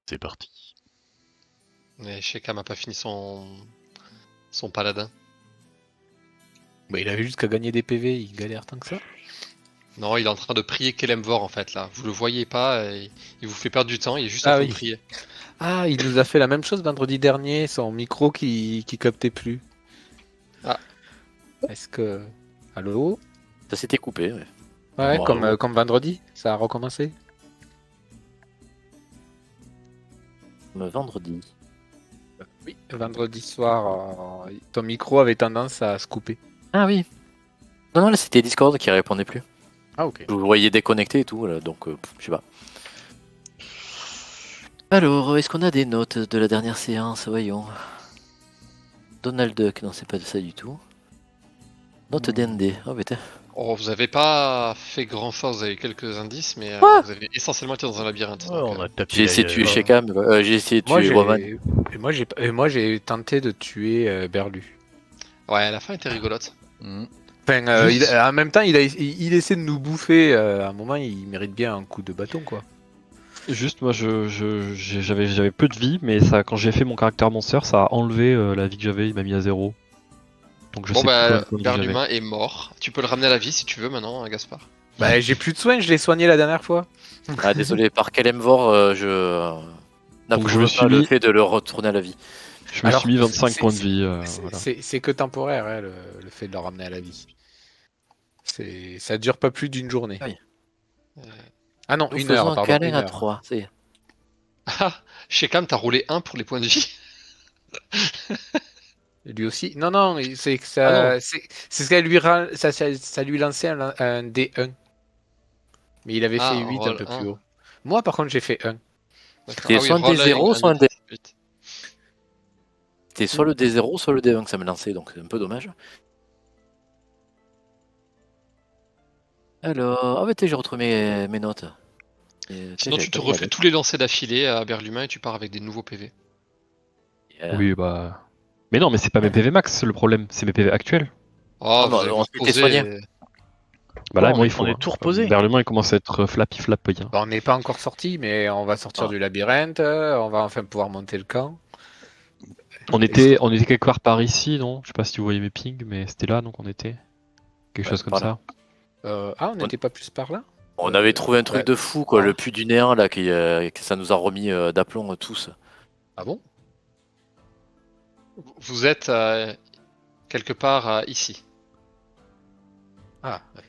C'est parti. Mais Shekam a pas fini son paladin. Bah, il avait juste qu'à gagner des PV, il galère tant que ça. Non, il est en train de prier Kelemvor en fait là. Vous le voyez pas, il vous fait perdre du temps, il est juste Ah en train oui. de prier. Ah, il nous a fait la même chose vendredi dernier, son micro qui captait plus. Ah. Est-ce que... Allô? Ça s'était coupé, ouais. Ouais, Bravo. comme vendredi, ça a recommencé. Le vendredi. Oui, vendredi soir, ton micro avait tendance à se couper. Ah oui. Non, là c'était Discord qui répondait plus. Ah ok. Je vous voyais déconnecté et tout, voilà, donc je sais pas. Alors, est-ce qu'on a des notes de la dernière séance? Voyons. Donald Duck, non, c'est pas de ça du tout. Note DND, oh putain. Oh, vous avez pas fait grand chose, vous avez quelques indices, mais Quoi vous avez essentiellement été dans un labyrinthe. Ouais, donc, on a tapé. J'ai essayé de tuer Shekam, j'ai essayé de Moi tuer Roman. moi j'ai tenté de tuer Berlu. Ouais, la fin était rigolote. Enfin, Juste. en même temps, il essaie de nous bouffer. À un moment, il mérite bien un coup de bâton, quoi. Juste, moi, j'avais peu de vie, mais ça, quand j'ai fait mon caractère monster, ça a enlevé la vie que j'avais, il m'a mis à 0. Donc je Bon sais plus combien bah, de points de vie j'avais. Berlumin est mort. Tu peux le ramener à la vie si tu veux maintenant, hein, Gaspard. Bah, j'ai plus de soins, je l'ai soigné la dernière fois. Ah désolé, par Kelemvor, je Donc je n'approuve me pas suis le mis- fait de le retourner à la vie. Je me Alors, suis mis 25 c'est- points de vie. Voilà. C'est que temporaire, hein, le fait de le ramener à la vie. Ça dure pas plus d'une journée. Oui. Ah non, Nous une faisons heure, un pardon. câlin Une à heure. 3. Ah, Shekam, t'as roulé 1 pour les points de vie. Lui aussi. Non, non, c'est que Ah ça, c'est ce qu'elle ça lui lançait un D1. Mais il avait fait Ah, 8 un roll peu 1. plus haut. Moi, par contre, j'ai fait 1. D'accord. C'est Ah oui, soit un roll D0, soit un D. D8. C'était soit le D0, soit le D1 que ça me lançait, donc c'est un peu dommage. Alors, ah bah j'ai retrouvé mes notes. Sinon, tu te refais tous les lancers d'affilée à Berlumin et tu pars avec des nouveaux PV. Oui, bah. Mais non, mais c'est pas mes PV max le problème, c'est mes PV actuels. Oh, non, vous allez on vous s'était reposer. soigné. Bah là, Ouais, moi, il faut. on est tout reposé. Berlumin, il commence à être flappy flap. Hein. Bon, on n'est pas encore sorti, mais on va sortir Ah. du labyrinthe. On va enfin pouvoir monter le camp. On était quelque part par ici, non? Je sais pas si vous voyez mes pings, mais c'était là, donc on était. Quelque Ouais, chose comme par là. ça. On n'était pas plus par là? On avait trouvé un truc ouais. de fou, quoi, Ah. le puits du néant, là, que ça nous a remis d'aplomb tous. Ah bon? Vous êtes quelque part ici. Ah, ouais.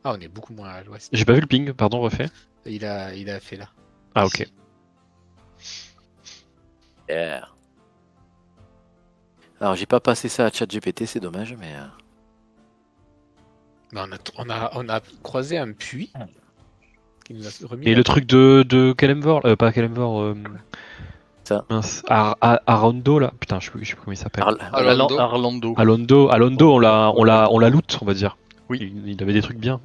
Ah, on est beaucoup moins à l'ouest. J'ai pas vu le ping, pardon, refait. Il a fait là. Ah, ok. Yeah. Alors, j'ai pas passé ça à ChatGPT, c'est dommage, mais... Mais on a croisé un puits qui nous a remis. Et là. le truc de Kelemvor, pas Kelemvor, Ça. mince, Arondo là, putain, je sais plus comment il s'appelle. Arlando. Alondo, on l'a loot, on va dire. Oui. Il avait des trucs bien.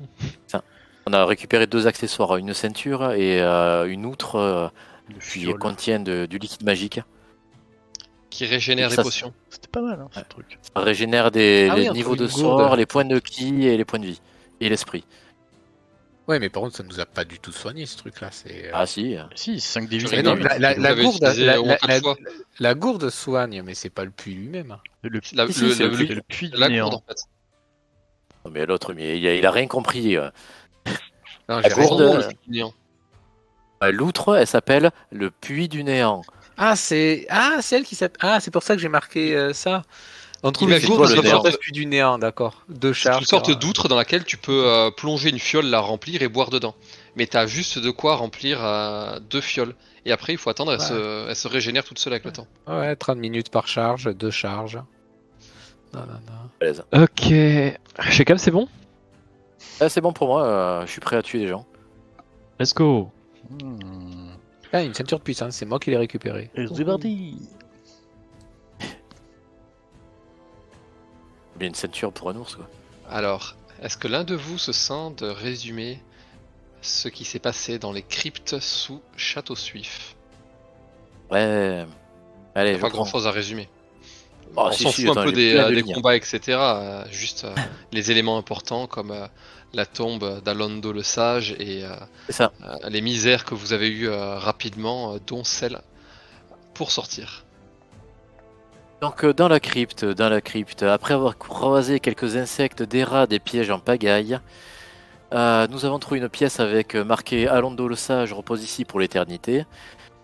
On a récupéré 2 accessoires, une ceinture et une outre qui contient du liquide magique. Qui régénère Et des ça, potions. C'était pas mal, hein, ce Ouais. truc. Ça régénère les on niveaux trouve de une gourde. sort, les points de ki et les points de vie. Et l'esprit. Ouais, mais par contre, ça nous a pas du tout soigné ce truc-là. C'est. Ah si. Si, 5 Tu divisions. Mais non, rigoles. la Vous l'avez gourde, utilisé au moins 4 fois. la gourde soigne, mais c'est pas le puits lui-même. Le La- Si, le- c'est le- le c'est le puits du la néant. gourde en fait. Non, mais l'autre, mais il a rien compris. Non, La j'ai raison. gourde, Le néant. L'outre, elle s'appelle le puits du néant. C'est elle qui s'appelle. Ah, c'est pour ça que j'ai marqué ça. On trouve Imagine une toi, gourde le sur néant. le puits du néant, d'accord. Deux C'est charges. une sorte d'outre dans laquelle tu peux plonger une fiole, la remplir et boire dedans. Mais t'as juste de quoi remplir 2 fioles. Et après, il faut attendre, elle se régénère toute seule avec le temps. Ouais, 30 minutes par charge, 2 charges. Non, non, non. Balèze. Ok. Shekam, c'est bon? Ah, c'est bon pour moi, je suis prêt à tuer les gens. Let's go. Ah, une ceinture de puissance, c'est moi qui l'ai récupérée. Et c'est parti. Bien une ceinture pour un ours, quoi. Alors, est-ce que l'un de vous se sent de résumer ce qui s'est passé dans les cryptes sous Château Suif? Ouais. Allez, Il n'y a je pas prends. grand chose à résumer. Oh, On si, s'en si, fout un attends, peu il est plein de des lignes. combats, etc. Juste les éléments importants comme la tombe d'Alondo le Sage et C'est ça. les misères que vous avez eues rapidement, dont celle pour sortir. Donc dans la crypte, après avoir croisé quelques insectes, des rats, des pièges en pagaille, nous avons trouvé une pièce avec marqué Alondo le Sage repose ici pour l'éternité.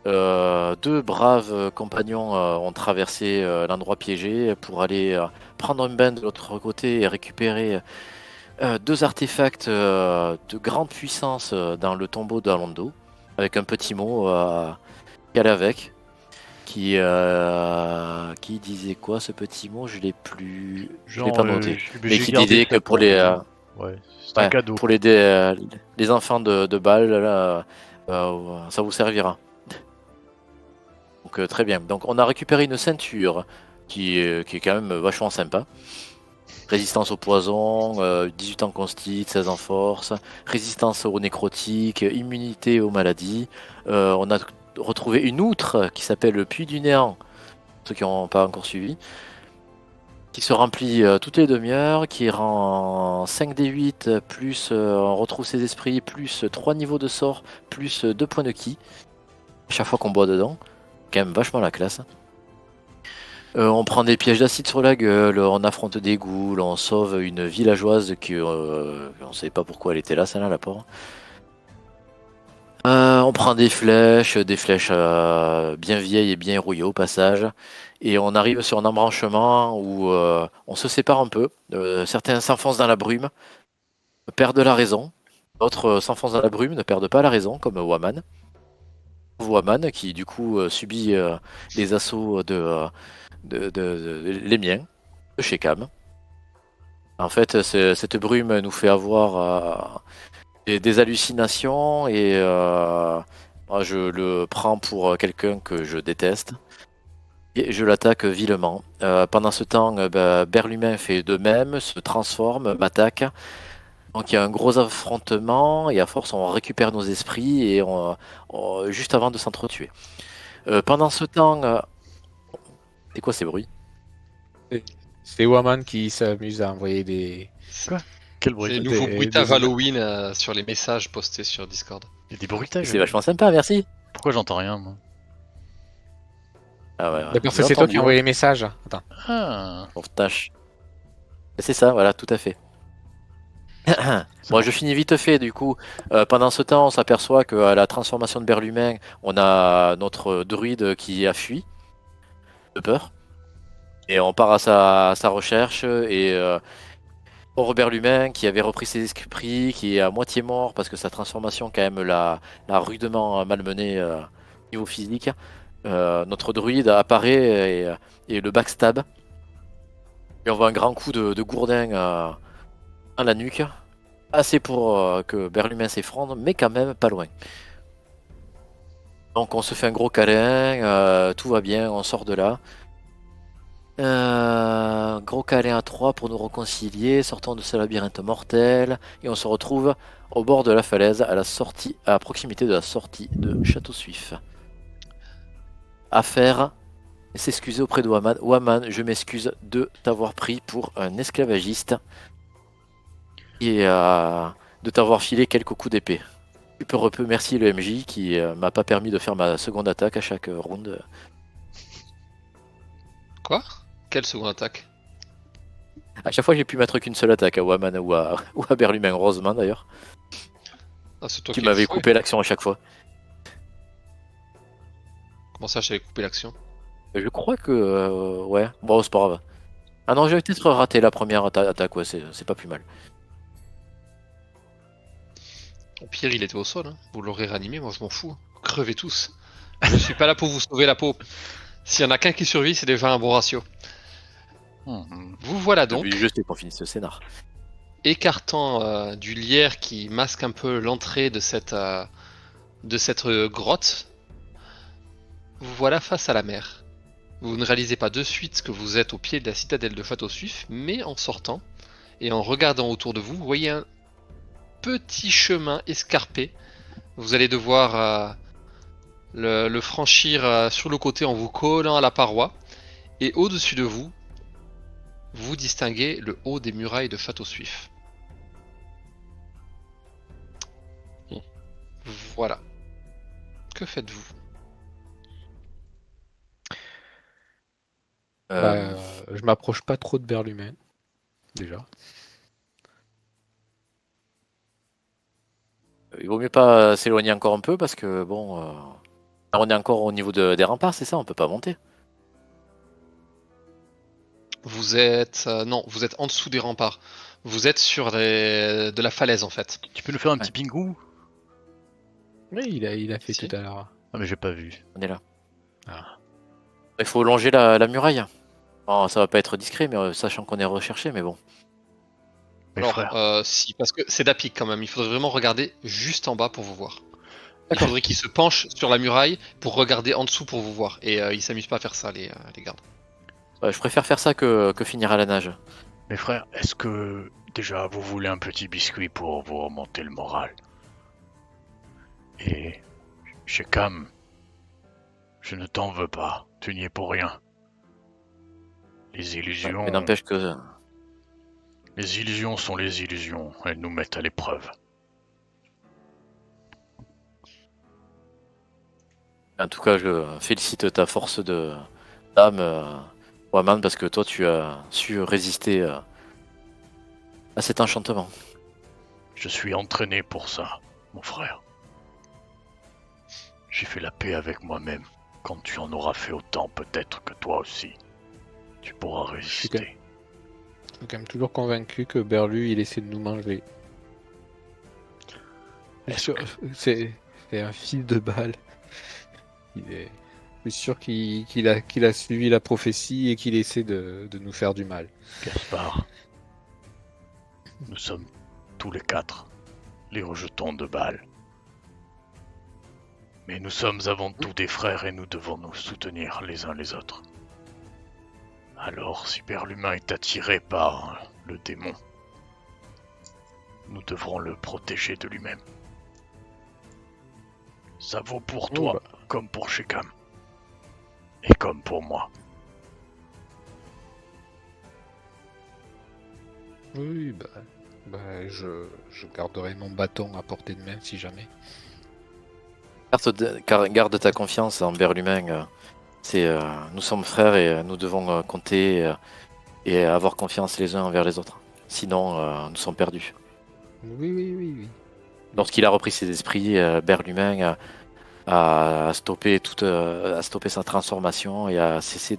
Deux braves compagnons ont traversé l'endroit piégé pour aller prendre un bain de l'autre côté et récupérer deux artefacts de grande puissance dans le tombeau d'Alondo, avec un petit mot qui allait avec. Qui disait quoi ce petit mot? Je l'ai plus. Je l'ai pas noté. mais Mais j'ai qui gardé disait que pour les, Ouais, c'est un ouais, cadeau. pour les enfants de Bâle, là, ça vous servira. Donc très bien. Donc on a récupéré une ceinture qui est quand même vachement sympa. Résistance au poison, 18 en consti, 16 en force, résistance aux nécrotiques, immunité aux maladies. On a retrouvé une outre qui s'appelle le Puits du Néant, ceux qui n'ont pas encore suivi, qui se remplit toutes les demi-heures, qui rend 5d8, plus on retrouve ses esprits, plus 3 niveaux de sort, plus 2 points de ki, chaque fois qu'on boit dedans. Quand même vachement la classe. On prend des pièges d'acide sur la gueule, on affronte des ghouls, on sauve une villageoise qui on sait pas pourquoi elle était là, celle-là, la pauvre. On prend des flèches bien vieilles et bien rouillées au passage, et on arrive sur un embranchement où on se sépare un peu. Certains s'enfoncent dans la brume, perdent la raison, d'autres s'enfoncent dans la brume, ne perdent pas la raison, comme Waman. Waman qui du coup subit les assauts les miens, de chez Cam. En fait, cette brume nous fait avoir des hallucinations et moi, je le prends pour quelqu'un que je déteste et je l'attaque vilement. Pendant ce temps, Berlumin fait de même, se transforme, m'attaque. Donc il y a un gros affrontement et à force on récupère nos esprits et juste avant de s'entretuer. Pendant ce temps, c'est quoi ces bruits? C'est Waman qui s'amuse à envoyer des. Quel C'est bruit. les nouveaux Des- bruitages des- Halloween sur les messages postés sur Discord. Il y a des bruitages. C'est vachement sympa, merci. Pourquoi j'entends rien, moi? Ah ouais, D'accord, j'ai c'est toi entendu, qui as envoyé les messages. Attends. Ah, on tâche. C'est ça, voilà, tout à fait. Bon, je finis vite fait du coup. Pendant ce temps, on s'aperçoit qu'à la transformation de Berlumin, on a notre druide qui a fui de peur. Et on part à sa recherche et pauvre Berlumin qui avait repris ses esprits, qui est à moitié mort parce que sa transformation quand même l'a rudement malmené niveau physique. Notre druide apparaît et le backstab. Et on voit un grand coup de gourdin à la nuque. Assez pour que Berlumin s'effondre, mais quand même pas loin. Donc on se fait un gros câlin, tout va bien, on sort de là. Gros câlin à 3 pour nous réconcilier, sortons de ce labyrinthe mortel, et on se retrouve au bord de la falaise, à proximité de la sortie de Château Suif. Affaire, s'excuser auprès de Waman. Waman, je m'excuse de t'avoir pris pour un esclavagiste et de t'avoir filé quelques coups d'épée. Tu peux remercier le MJ qui m'a pas permis de faire ma seconde attaque à chaque round. Quoi? Quelle seconde attaque? À chaque fois, j'ai pu mettre qu'une seule attaque à Waman ou à Berlumin, heureusement d'ailleurs. Ah, c'est toi Tu qui m'avais l'as joué. coupé l'action à chaque fois. Comment ça, j'avais coupé l'action? Je crois que. Ouais, bon, c'est pas grave. Ah non, j'ai peut-être raté la première attaque, ouais, c'est pas plus mal. Au pire, il était au sol. Hein. Vous l'aurez ranimé, moi je m'en fous. Crevez tous. Je suis pas là pour vous sauver la peau. S'il y en a qu'un qui survit, c'est déjà un bon ratio. Vous voilà donc, Je sais qu'on finisse ce scénar. écartant du lierre qui masque un peu l'entrée de cette grotte. Vous voilà face à la mer. Vous ne réalisez pas de suite que vous êtes au pied de la citadelle de Château Suif, mais en sortant et en regardant autour de vous, vous voyez un petit chemin escarpé. Vous allez devoir le franchir sur le côté en vous collant à la paroi. Et au-dessus de vous, vous distinguez le haut des murailles de Château Suif. Voilà. Que faites-vous? Je m'approche pas trop de Berlumin, déjà. Il vaut mieux pas s'éloigner encore un peu parce que bon, on est encore au niveau des remparts, c'est ça, on peut pas monter. Vous êtes... non, vous êtes en dessous des remparts. Vous êtes sur de la falaise en fait. Tu peux nous faire un petit pingou? Oui, il a fait Si. tout à l'heure. Ah, mais j'ai pas vu. On est là. Ah. Il faut longer la muraille. Bon, ça va pas être discret, mais sachant qu'on est recherché, mais bon. Mes Alors, frères. si, parce que c'est d'Apic quand même. Il faudrait vraiment regarder juste en bas pour vous voir. Il D'accord. faudrait qu'ils se penchent sur la muraille pour regarder en dessous pour vous voir. Et ils s'amusent pas à faire ça, les gardes. Je préfère faire ça que finir à la nage. Mes frères, est-ce que déjà vous voulez un petit biscuit pour vous remonter le moral? Et chez Cam, je ne t'en veux pas, tu n'y es pour rien. Les illusions, Mais n'empêche que les illusions sont les illusions, elles nous mettent à l'épreuve. en tout cas, je félicite ta force d'âme, Waman, parce que toi, tu as su résister à cet enchantement. Je suis entraîné pour ça, mon frère. J'ai fait la paix avec moi-même. Quand tu en auras fait autant, peut-être que toi aussi, tu pourras résister. Je suis quand même toujours convaincu que Berlu, il essaie de nous manger. Est-ce que- C'est un fil de balle. Je suis sûr qu'il a suivi la prophétie et qu'il essaie de nous faire du mal. Gaspard, nous sommes tous les quatre les rejetons de balles. Mais nous sommes avant tout des frères et nous devons nous soutenir les uns les autres. Alors, si Berlumin est attiré par le démon, nous devrons le protéger de lui-même. Ça vaut pour toi, comme pour Shekam. Et comme pour moi. Oui, je garderai mon bâton à portée de main si jamais. Garde ta confiance en Berlumin. Nous sommes frères et nous devons compter et avoir confiance les uns envers les autres. Sinon, nous sommes perdus. Oui. Lorsqu'il a repris ses esprits, Berlumin a stoppé sa transformation et a cessé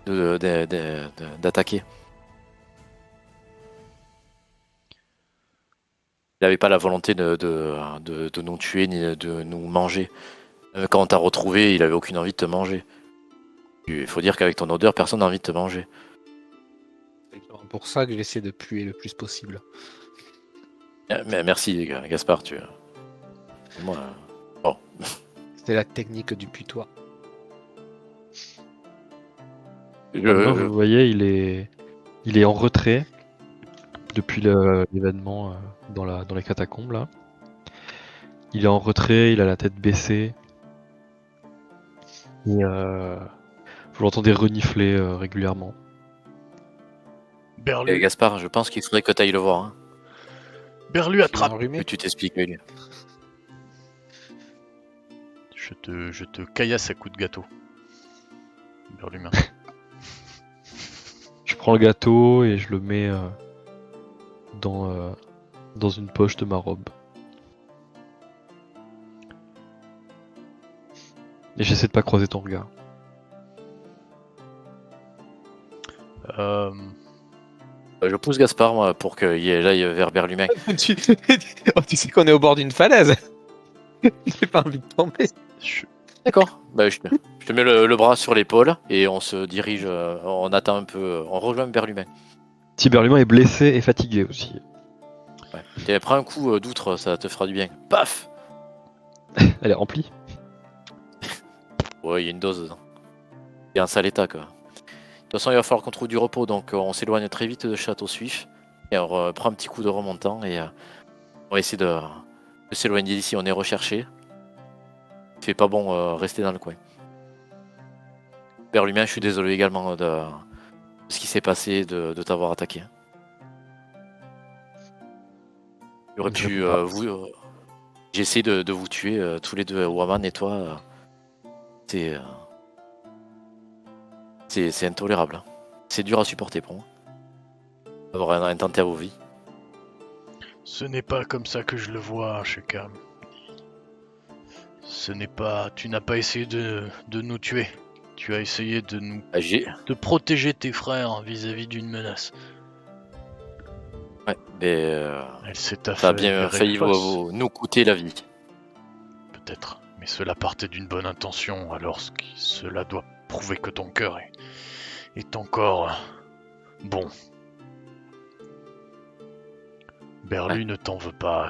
d'attaquer. Il n'avait pas la volonté de nous tuer ni de nous manger. Quand on t'a retrouvé, il avait aucune envie de te manger. Il faut dire qu'avec ton odeur, personne n'a envie de te manger. C'est pour ça que j'essaie de puer le plus possible. Mais merci, Gaspard. Moi, bon. C'est la technique du putois. Maintenant, vous voyez, il est en retrait depuis l'événement dans les catacombes là. Il est en retrait, il a la tête baissée. Et vous l'entendez renifler régulièrement. Berlu, Gaspard, je pense qu'il faudrait que tu ailles le voir. Hein. Berlu attrape. Que tu t'expliques avec lui. Je te caillasse à coups de gâteau. Berlumin. Je prends le gâteau et je le mets dans une poche de ma robe. Et j'essaie de pas croiser ton regard. Je pousse Gaspard, moi, pour qu'il aille vers Berlumin. tu sais qu'on est au bord d'une falaise. J'ai pas envie de tomber. D'accord. Je te mets le bras sur l'épaule et on se dirige, on attend un peu, on rejoint Berlumin. Si Berlumin est blessé et fatigué aussi. Ouais. Prends un coup d'outre, ça te fera du bien. Paf. Elle est remplie. Ouais, il y a une dose dedans. Il y a un sale état, quoi. De toute façon, il va falloir qu'on trouve du repos, donc on s'éloigne très vite de Château Suif. Et on reprend un petit coup de remontant et on va essayer de s'éloigner d'ici. On est recherché. Il fait pas bon rester dans le coin. Berlumin, je suis désolé également de ce qui s'est passé de t'avoir attaqué. J'aurais pu j'ai essayé de vous tuer tous les deux, Waman et toi. C'est intolérable. C'est dur à supporter pour moi. D'avoir intenté à vos vies. Ce n'est pas comme ça que je le vois, Shekam. Ce n'est pas... Tu n'as pas essayé de nous tuer. Tu as essayé de nous... de protéger tes frères vis-à-vis d'une menace. Ouais, mais ça a bien failli nous coûter la vie. Peut-être, mais cela partait d'une bonne intention, alors cela doit prouver que ton cœur est encore bon. Berlu ne t'en veut pas.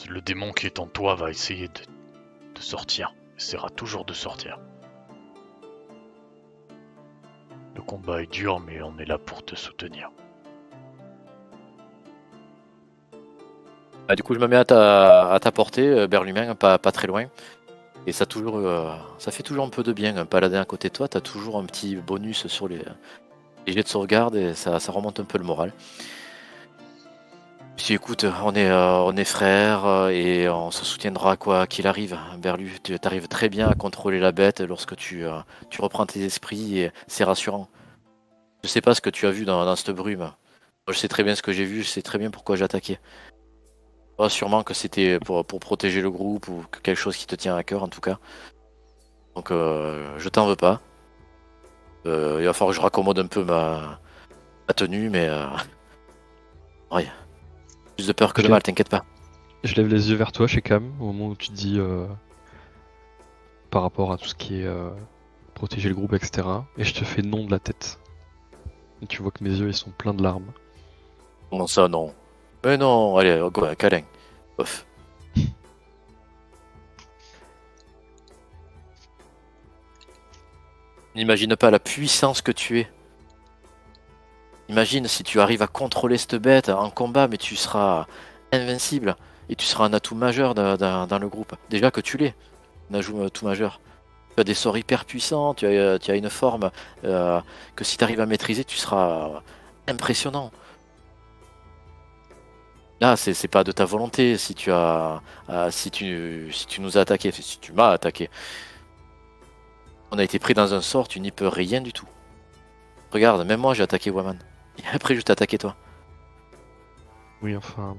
Le démon qui est en toi va essayer de sortir. Essaiera toujours de sortir. Le combat est dur, mais on est là pour te soutenir. Du coup, je me mets à ta portée, Berlumin, pas très loin. Et ça fait toujours un peu de bien. Un paladin à côté de toi, t'as toujours un petit bonus sur les jets de sauvegarde et ça remonte un peu le moral. Si écoute, on est frères et on se soutiendra quoi qu'il arrive. Berlu, tu arrives très bien à contrôler la bête lorsque tu reprends tes esprits et c'est rassurant. Je sais pas ce que tu as vu dans cette brume. Moi, je sais très bien ce que j'ai vu, je sais très bien pourquoi j'ai attaqué. Sûrement que c'était pour protéger le groupe ou quelque chose qui te tient à cœur en tout cas. Donc je t'en veux pas. Il va falloir que je raccommode un peu ma tenue, mais rien. Plus de peur que de mal, t'inquiète pas. Je lève les yeux vers toi, Shekam, au moment où tu dis par rapport à tout ce qui est protéger le groupe, etc. Et je te fais non de la tête. Et tu vois que mes yeux ils sont pleins de larmes. Comment ça, non? Mais non, allez, câlin. Ouf. N'imagine pas la puissance que tu es. Imagine si tu arrives à contrôler cette bête en combat, mais tu seras invincible. Et tu seras un atout majeur dans le groupe. Déjà que tu l'es, un atout majeur. Tu as des sorts hyper puissants, tu as une forme que si tu arrives à maîtriser, tu seras impressionnant. Là, c'est pas de ta volonté si tu nous as attaqué, si tu m'as attaqué. On a été pris dans un sort, tu n'y peux rien du tout. Regarde, même moi j'ai attaqué Waman. Et après je t'ai attaqué toi. Oui, enfin...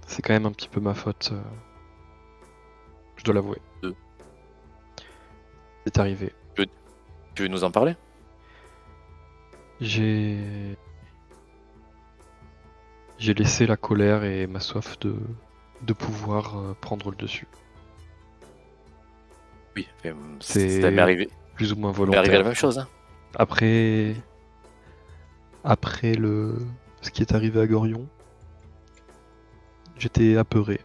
C'est quand même un petit peu ma faute. Je dois l'avouer. C'est arrivé. Tu veux nous en parler? J'ai laissé la colère et ma soif de pouvoir prendre le dessus. Oui, c'est ça m'est arrivé. Plus ou moins Ça m'est volontaire. arrivé la même chose. Hein. Après ce qui est arrivé à Gorion, j'étais apeuré.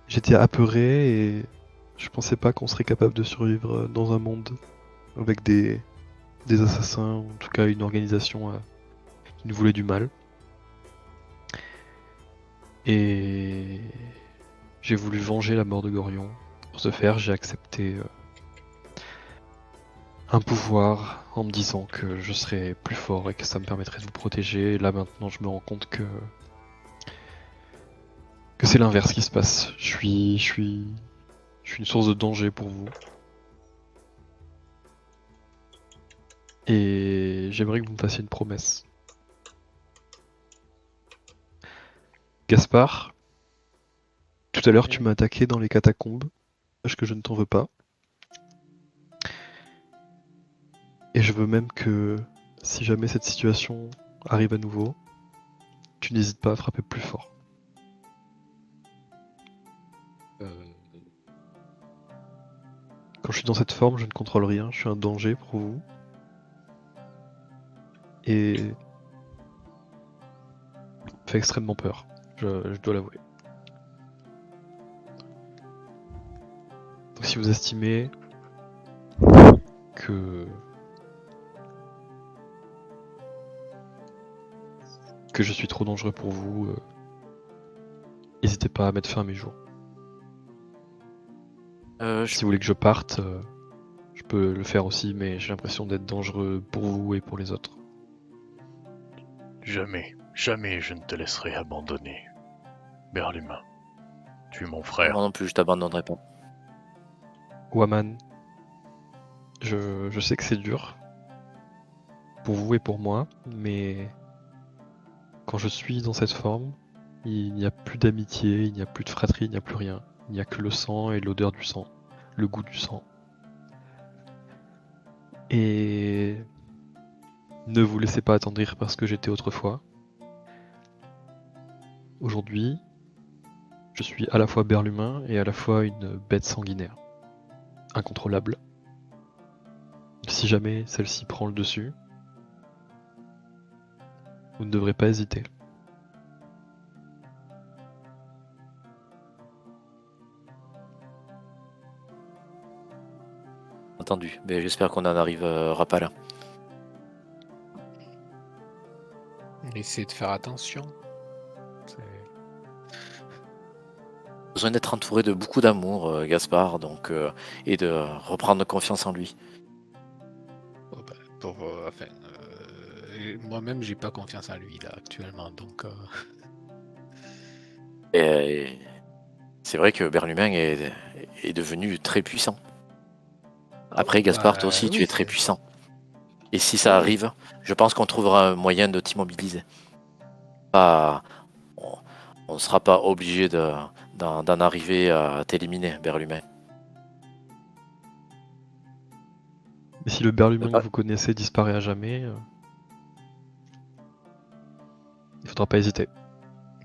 Et je pensais pas qu'on serait capable de survivre dans un monde avec des assassins, ou en tout cas une organisation qui nous voulait du mal. Et j'ai voulu venger la mort de Gorion. Pour ce faire, j'ai accepté un pouvoir en me disant que je serais plus fort et que ça me permettrait de vous protéger. Et là maintenant, je me rends compte que c'est l'inverse qui se passe. Je suis une source de danger pour vous. Et j'aimerais que vous me fassiez une promesse. Gaspard, tout à l'heure tu m'as attaqué dans les catacombes. Sache que je ne t'en veux pas. Et je veux même que, si jamais cette situation arrive à nouveau, tu n'hésites pas à frapper plus fort. Quand je suis dans cette forme, je ne contrôle rien, je suis un danger pour vous. Et ça me fait extrêmement peur, je dois l'avouer. Donc si vous estimez que je suis trop dangereux pour vous, n'hésitez pas à mettre fin à mes jours. Si vous voulez que je parte, je peux le faire aussi, mais j'ai l'impression d'être dangereux pour vous et pour les autres. Jamais, jamais je ne te laisserai abandonner. Berlumin, tu es mon Moi frère. non plus, je t'abandonnerai pas. Waman, je sais que c'est dur pour vous et pour moi, mais quand je suis dans cette forme, il n'y a plus d'amitié, il n'y a plus de fratrie, il n'y a plus rien. Il n'y a que le sang et l'odeur du sang, le goût du sang. Et ne vous laissez pas attendrir parce que j'étais autrefois. Aujourd'hui, je suis à la fois berlumin et à la fois une bête sanguinaire, incontrôlable. Si jamais celle-ci prend le dessus, vous ne devrez pas hésiter. Entendu. Mais j'espère qu'on n'en arrivera pas là. Essayez de faire attention. Besoin d'être entouré de beaucoup d'amour, Gaspard, donc, et de reprendre confiance en lui. Oh, bah, moi-même, j'ai pas confiance en lui là actuellement, donc. Et c'est vrai que Berlumin est devenu très puissant. Après, Gaspard, toi aussi, tu es très puissant. Et si ça arrive, je pense qu'on trouvera un moyen de t'immobiliser. On ne sera pas obligé d'en arriver à t'éliminer, Berlumin. Mais si le berlumin que vous connaissez disparaît à jamais, il faudra pas hésiter.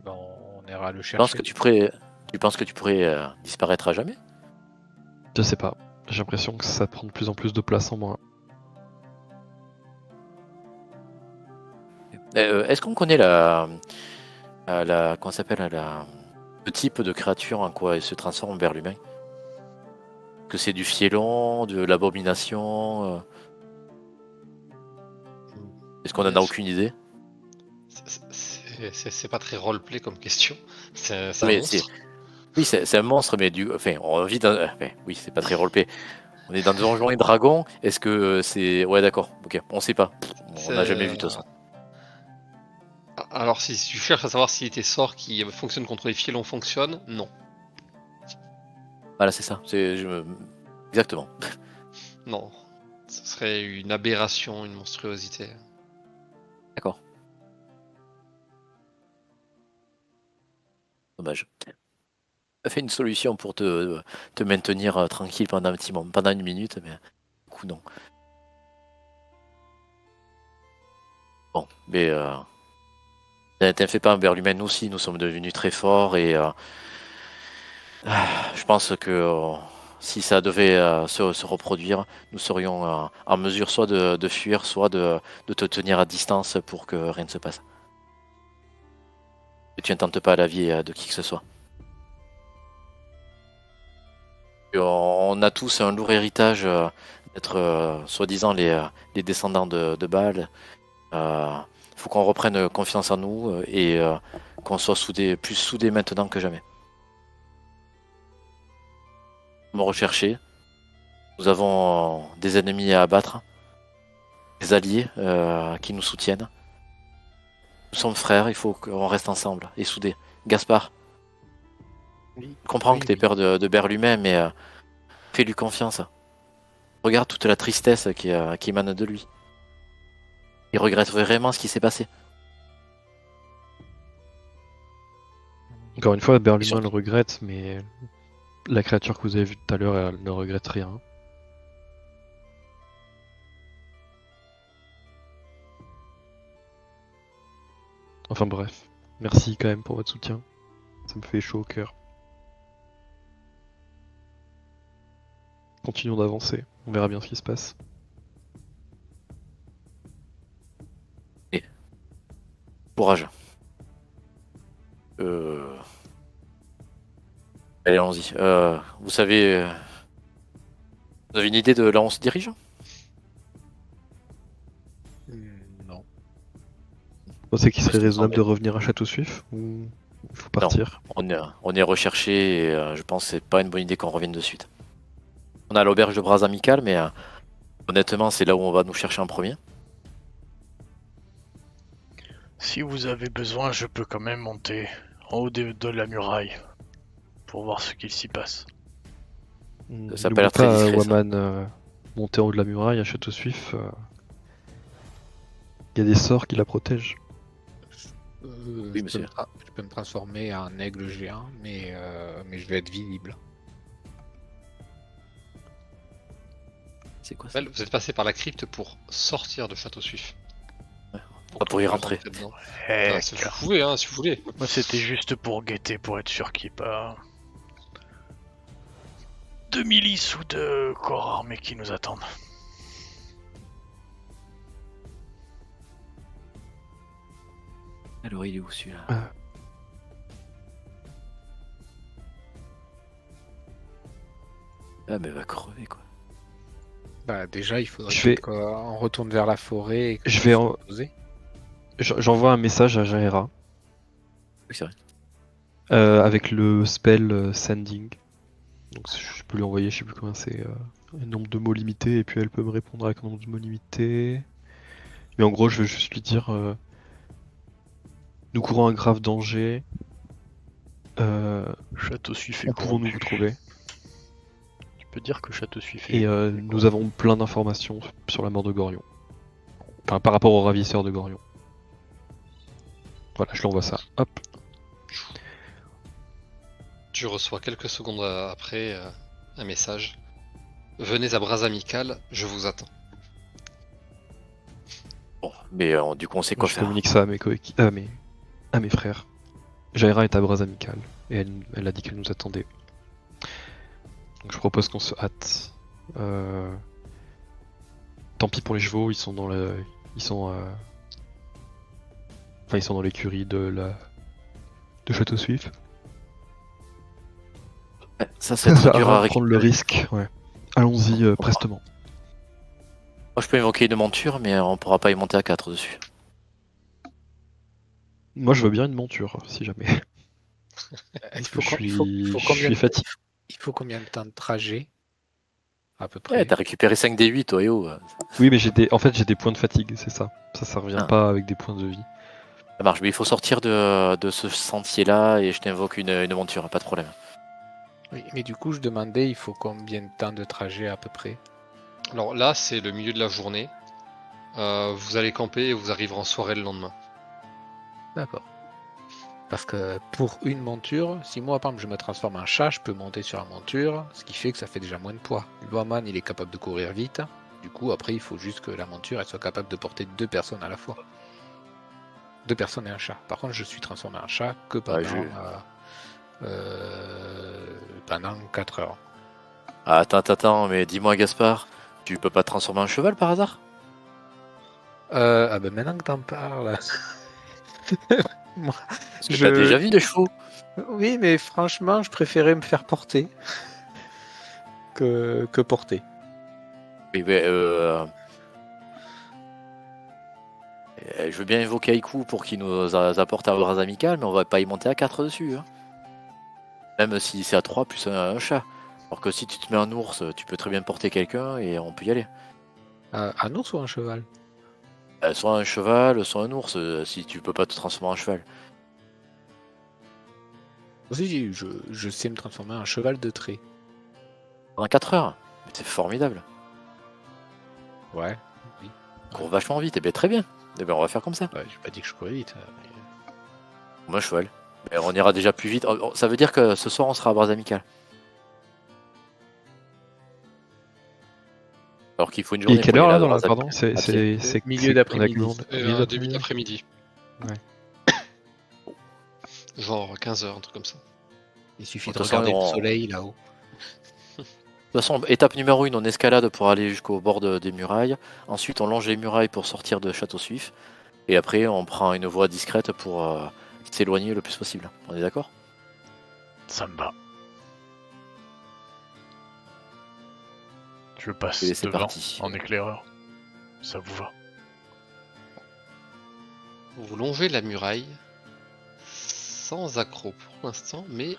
On ira le Tu chercher. penses que tu pourrais disparaître à jamais? Je sais pas, j'ai l'impression que ça prend de plus en plus de place en moi. Est-ce qu'on connaît comment s'appelle le type de créature en quoi elle se transforme vers l'humain? Que c'est du fielon, de l'abomination? Est-ce qu'on en a aucune idée? C'est pas très roleplay comme question. C'est un Mais monstre. Oui, c'est un monstre, mais on vit dans. Oui, c'est pas très roleplay. On est dans Donjons et Dragons. Est-ce que c'est. Ouais, d'accord. Ok, on sait pas. On n'a jamais vu de toute façon. Alors, si tu cherches à savoir si tes sorts qui fonctionnent contre les fielons fonctionnent, non. Voilà, c'est ça. Exactement. Non. Ce serait une aberration, une monstruosité. D'accord. Dommage. Ça fait une solution pour te maintenir tranquille pendant un petit moment, pendant une minute, mais du coup non. Bon, mais t'en fais pas, envers l'humain, nous aussi, nous sommes devenus très forts et je pense que si ça devait se reproduire, nous serions en mesure soit de fuir, soit de te tenir à distance pour que rien ne se passe. Et tu n'intentes pas la vie de qui que ce soit. Et on a tous un lourd héritage d'être soi-disant les descendants de Baal. Faut qu'on reprenne confiance en nous et qu'on soit plus soudés maintenant que jamais. Nous sommes recherchés. Nous avons des ennemis à abattre, des alliés qui nous soutiennent. Nous sommes frères, il faut qu'on reste ensemble et soudés. Gaspard, je comprends que tu aies peur de Berlumin, mais fais-lui confiance. Regarde toute la tristesse qui émane de lui. Il regrette vraiment ce qui s'est passé. Encore une fois, Berlumin le regrette, mais la créature que vous avez vue tout à l'heure, elle ne regrette rien. Enfin bref, merci quand même pour votre soutien. Ça me fait chaud au cœur. Continuons d'avancer, on verra bien ce qui se passe. Et courage. Allez, allons-y. Vous avez une idée de là où on se dirige? Non. Vous pensez qu'il serait raisonnable de revenir à Château-Suif ou il faut partir? On est recherché et je pense que c'est pas une bonne idée qu'on revienne de suite. On a l'auberge de Bras Amical, mais honnêtement, c'est là où on va nous chercher en premier. Si vous avez besoin, je peux quand même monter en haut de la muraille pour voir ce qu'il s'y passe. Ça a pas l'air très N'oublie discret, ça. Waman, monter en haut de la muraille à Château Suif. Il y a des sorts qui la protègent. Oui, monsieur. Je peux me transformer en aigle géant, mais je vais être visible. C'est quoi ça? Vous êtes passé par la crypte pour sortir de Château Suif. Pas pour y rentrer. dedans. Eh, Si vous pouvez, hein, si vous voulez. moi c'était juste pour guetter, pour être sûr qu'il n'y ait pas de milices ou de corps armés qui nous attendent. Alors il est où celui-là? Ah mais va crever quoi. Bah déjà, il faudrait Je vais- qu'on retourne vers la forêt et que Je vais on en- se poser. J'envoie un message à Jaira Oui c'est vrai. avec le spell Sending. Donc je peux lui envoyer, je sais plus combien c'est, un nombre de mots limité, et puis elle peut me répondre avec un nombre de mots limité. Mais en gros, je vais juste lui dire nous courons un grave danger. Château Suif est Où pouvons-nous corrompu. vous trouver? Tu peux dire que Château Suif est... Et nous avons plein d'informations sur la mort de Gorion. Enfin, par rapport au ravisseur de Gorion. Voilà, je lui envoie ça. Hop. Tu reçois quelques secondes après un message. Venez à Bras Amical, je vous attends. Bon, mais du coup on sait quoi Je faire. communique ça à mes à mes frères. Jaira est à Bras Amical et elle a dit qu'elle nous attendait. Donc je propose qu'on se hâte. Tant pis pour les chevaux, ils sont dans le, ils sont dans l'écurie de Château Suif. Ouais, ça c'est très dur à prendre le récupérer. risque. Ouais. Allons-y prestement. Moi je peux invoquer une monture mais on pourra pas y monter à 4 dessus. Moi, je veux bien une monture, si jamais. Il que je faut suis combien de fatigué. Il faut combien de temps de trajet à peu près? Ouais, t'as récupéré 5 des 8 toi yo. Oui, mais en fait, j'ai des points de fatigue, c'est ça. Ça revient Ah. pas avec des points de vie. Ça marche, mais il faut sortir de ce sentier là et je t'invoque une monture, pas de problème. Oui, mais du coup, je demandais, il faut combien de temps de trajet à peu près? Alors là, c'est le milieu de la journée. Vous allez camper et vous arriverez en soirée le lendemain. D'accord. Parce que pour une monture, si moi, par exemple, je me transforme en chat, je peux monter sur la monture, ce qui fait que ça fait déjà moins de poids. L'Oaman, il est capable de courir vite. Du coup, après, il faut juste que la monture, elle soit capable de porter 2 personnes à la fois. 2 personnes et un chat. Par contre, je suis transformé en chat que pendant 4 heures. Ah, attends, mais dis-moi Gaspard, tu peux pas te transformer en cheval par hasard? Ah ben maintenant que t'en parles. Parce que t'as déjà vu des chevaux? Oui, mais franchement, je préférais me faire porter que porter. Oui, mais je veux bien invoquer Aiku pour qu'il nous apporte un bras amical, mais on va pas y monter à 4 dessus. Hein. Même si c'est à 3 plus un chat. Alors que si tu te mets un ours, tu peux très bien porter quelqu'un et on peut y aller. Un ours ou un cheval? Soit un cheval, soit un ours, si tu peux pas te transformer en cheval. Si, je sais me transformer en cheval de trait. Pendant 4 heures, mais c'est formidable. Ouais. On court vachement vite, et bien très bien. Et bien on va faire comme ça. Ouais, j'ai pas dit que je courais vite. Moi, cheval. Mais on ira déjà plus vite. Ça veut dire que ce soir, on sera à bras amical. Alors qu'il faut une journée. Et quelle pour y heure aller là à dans la... Bras Pardon, Amical. c'est milieu d'après-midi. Début d'après-midi. Ouais. Genre 15h, un truc comme ça. Il suffit De de toute façon, regarder on- le soleil là-haut. De toute façon, étape numéro 1, on escalade pour aller jusqu'au bord des murailles. Ensuite, on longe les murailles pour sortir de Château Suif. Et après, on prend une voie discrète pour s'éloigner le plus possible. On est d'accord? Ça me va. Je passe Et c'est devant parti. en éclaireur. Ça vous va? Vous longez la muraille sans accroc pour l'instant, mais